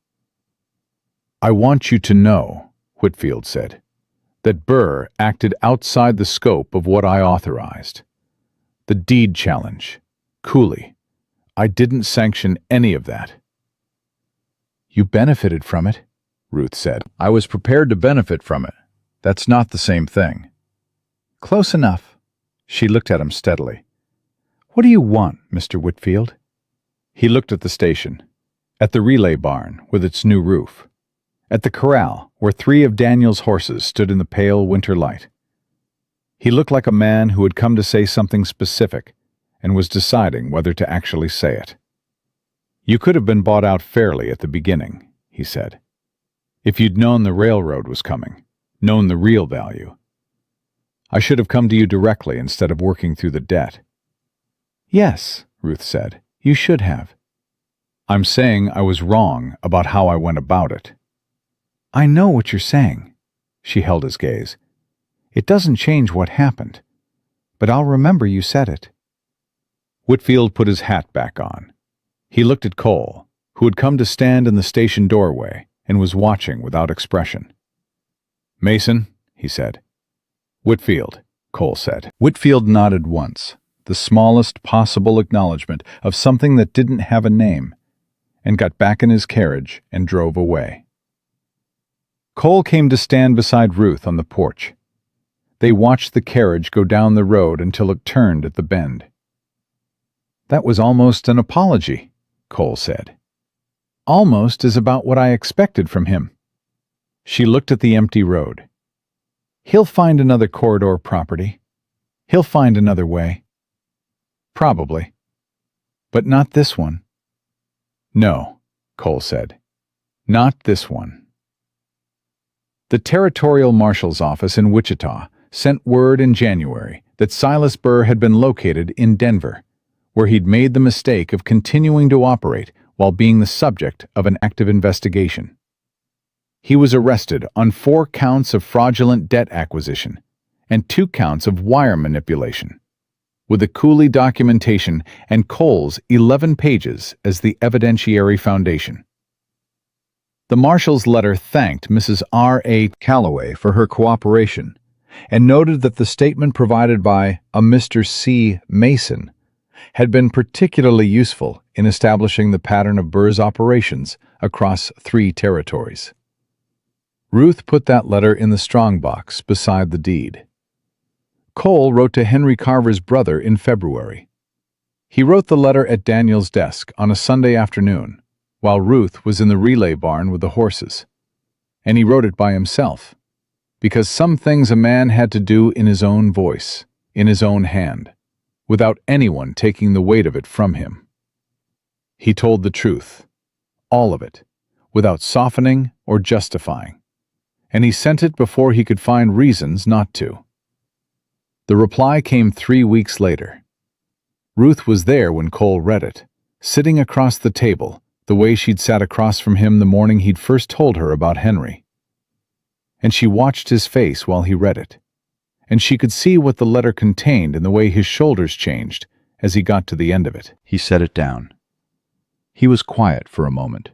I want you to know, Whitfield said, that Burr acted outside the scope of what I authorized. The deed challenge, Cooley. I didn't sanction any of that. You benefited from it, Ruth said. I was prepared to benefit from it. That's not the same thing. Close enough. She looked at him steadily. What do you want, Mr. Whitfield? He looked at the station, at the relay barn with its new roof, at the corral where 3 of Daniel's horses stood in the pale winter light. He looked like a man who had come to say something specific and was deciding whether to actually say it. You could have been bought out fairly at the beginning, he said. If you'd known the railroad was coming, known the real value. I should have come to you directly instead of working through the debt. Yes, Ruth said, you should have. I'm saying I was wrong about how I went about it. I know what you're saying. She held his gaze. It doesn't change what happened, but I'll remember you said it. Whitfield put his hat back on. He looked at Cole, who had come to stand in the station doorway and was watching without expression. Mason, he said. Whitfield, Cole said. Whitfield nodded once, the smallest possible acknowledgement of something that didn't have a name, and got back in his carriage and drove away. Cole came to stand beside Ruth on the porch. They watched the carriage go down the road until it turned at the bend. That was almost an apology, Cole said. Almost is about what I expected from him. She looked at the empty road. He'll find another corridor property. He'll find another way. Probably. But not this one. No, Cole said. Not this one. The Territorial Marshal's office in Wichita sent word in January that Silas Burr had been located in Denver, where he'd made the mistake of continuing to operate while being the subject of an active investigation. He was arrested on 4 counts of fraudulent debt acquisition and 2 counts of wire manipulation, with the Cooley documentation and Cole's 11 pages as the evidentiary foundation. The marshal's letter thanked Mrs. R.A. Calloway for her cooperation and noted that the statement provided by a Mr. C. Mason had been particularly useful in establishing the pattern of Burr's operations across 3 territories. Ruth put that letter in the strongbox beside the deed. Cole wrote to Henry Carver's brother in February. He wrote the letter at Daniel's desk on a Sunday afternoon, while Ruth was in the relay barn with the horses. And he wrote it by himself, because some things a man had to do in his own voice, in his own hand, without anyone taking the weight of it from him. He told the truth, all of it, without softening or justifying, and he sent it before he could find reasons not to. The reply came 3 weeks later. Ruth was there when Cole read it, sitting across the table, the way she'd sat across from him the morning he'd first told her about Henry. And she watched his face while he read it, and she could see what the letter contained in the way his shoulders changed as he got to the end of it. He set it down. He was quiet for a moment.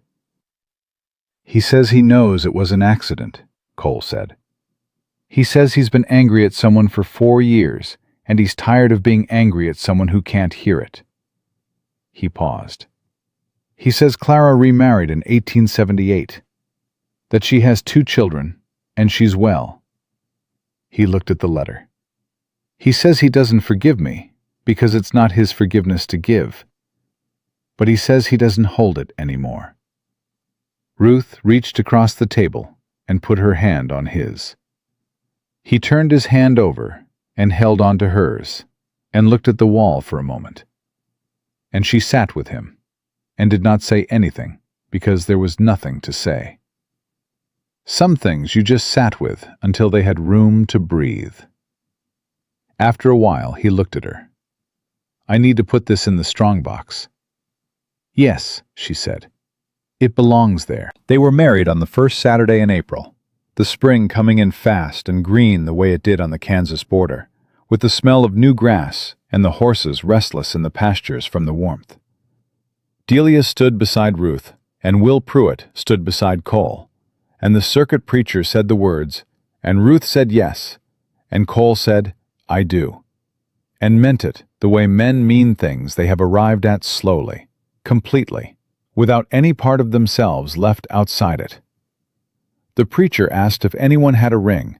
"He says he knows it was an accident," Cole said. "He says he's been angry at someone for 4 years, and he's tired of being angry at someone who can't hear it." He paused. "He says Clara remarried in 1878, that she has 2 children, and she's well." He looked at the letter. "He says he doesn't forgive me, because it's not his forgiveness to give. But he says he doesn't hold it anymore." Ruth reached across the table and put her hand on his. He turned his hand over and held on to hers, and looked at the wall for a moment. And she sat with him, and did not say anything, because there was nothing to say. Some things you just sat with until they had room to breathe. After a while, he looked at her. "I need to put this in the strongbox." "Yes," she said. "It belongs there." They were married on the first Saturday in April, the spring coming in fast and green the way it did on the Kansas border, with the smell of new grass and the horses restless in the pastures from the warmth. Delia stood beside Ruth, and Will Pruitt stood beside Cole, and the circuit preacher said the words, and Ruth said yes, and Cole said, "I do," and meant it the way men mean things they have arrived at slowly, completely, without any part of themselves left outside it. The preacher asked if anyone had a ring,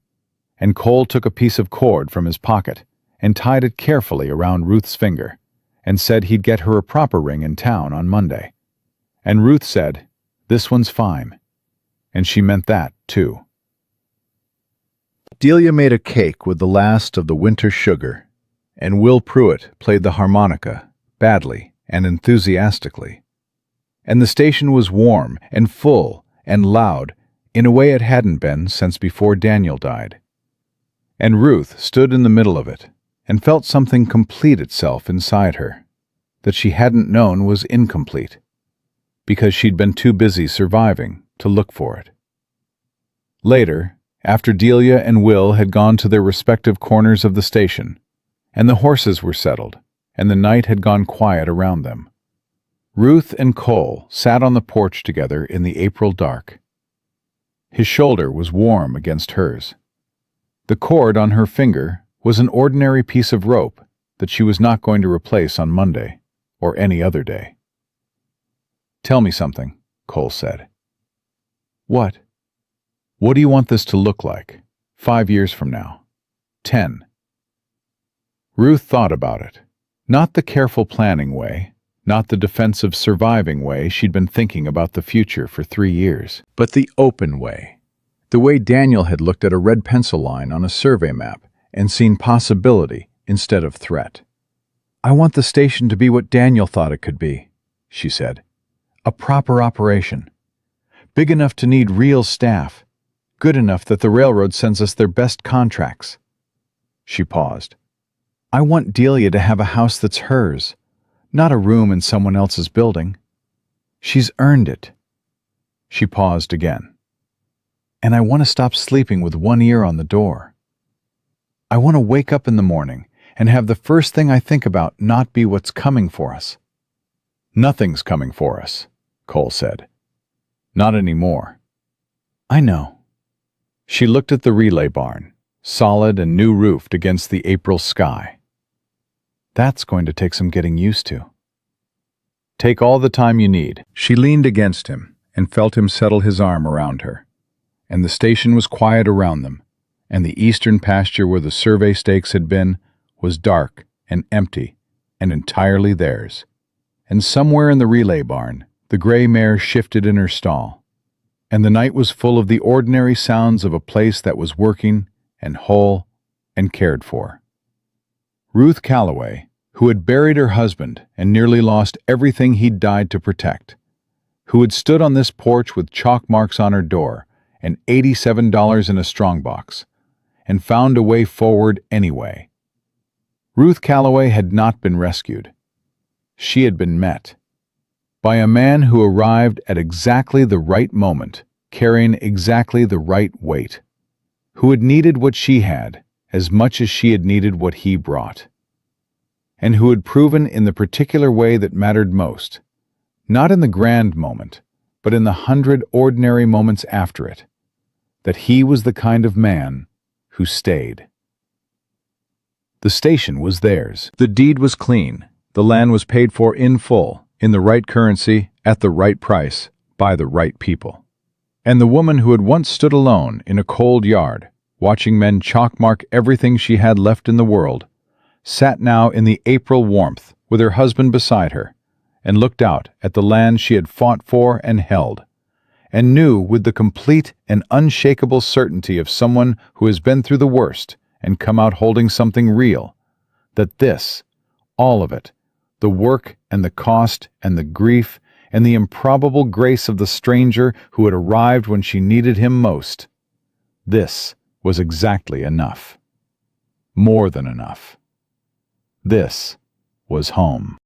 and Cole took a piece of cord from his pocket and tied it carefully around Ruth's finger, and said he'd get her a proper ring in town on Monday. And Ruth said, "This one's fine." And she meant that, too. Delia made a cake with the last of the winter sugar, and Will Pruitt played the harmonica, badly and enthusiastically. And the station was warm and full and loud in a way it hadn't been since before Daniel died. And Ruth stood in the middle of it and felt something complete itself inside her, that she hadn't known was incomplete, because she'd been too busy surviving to look for it. Later, after Delia and Will had gone to their respective corners of the station, and the horses were settled, and the night had gone quiet around them, Ruth and Cole sat on the porch together in the April dark. His shoulder was warm against hers. The cord on her finger was an ordinary piece of rope that she was not going to replace on Monday or any other day. "Tell me something," Cole said. "What? What do you want this to look like, 5 years from now? 10? Ruth thought about it, not the careful planning way, not the defensive surviving way she'd been thinking about the future for 3 years, but the open way, the way Daniel had looked at a red pencil line on a survey map and seen possibility instead of threat. "I want the station to be what Daniel thought it could be," she said. "A proper operation. Big enough to need real staff. Good enough that the railroad sends us their best contracts." She paused. "I want Delia to have a house that's hers, not a room in someone else's building. She's earned it. She paused again. And I want to stop sleeping with one ear on the door. I want to wake up in the morning and have the first thing I think about not be what's coming for us. Nothing's coming for us, Cole said. Not anymore. I know. She looked at the relay barn, solid and new-roofed against the April sky. That's going to take some getting used to. Take all the time you need. She leaned against him and felt him settle his arm around her. And the station was quiet around them, and the eastern pasture where the survey stakes had been was dark and empty and entirely theirs. And somewhere in the relay barn, the gray mare shifted in her stall, and the night was full of the ordinary sounds of a place that was working and whole and cared for. Ruth Calloway, who had buried her husband and nearly lost everything he'd died to protect, who had stood on this porch with chalk marks on her door and $87 in a strongbox, and found a way forward anyway. Ruth Calloway had not been rescued. She had been met by a man who arrived at exactly the right moment, carrying exactly the right weight, who had needed what she had as much as she had needed what he brought, and who had proven in the particular way that mattered most, not in the grand moment, but in the 100 ordinary moments after it, that he was the kind of man who stayed. The station was theirs. The deed was clean. The land was paid for in full, in the right currency, at the right price, by the right people. And the woman who had once stood alone in a cold yard, watching men chalk-mark everything she had left in the world, sat now in the April warmth with her husband beside her, and looked out at the land she had fought for and held, and knew with the complete and unshakable certainty of someone who has been through the worst and come out holding something real, that this, all of it, the work and the cost and the grief and the improbable grace of the stranger who had arrived when she needed him most, this was exactly enough. More than enough. This was home.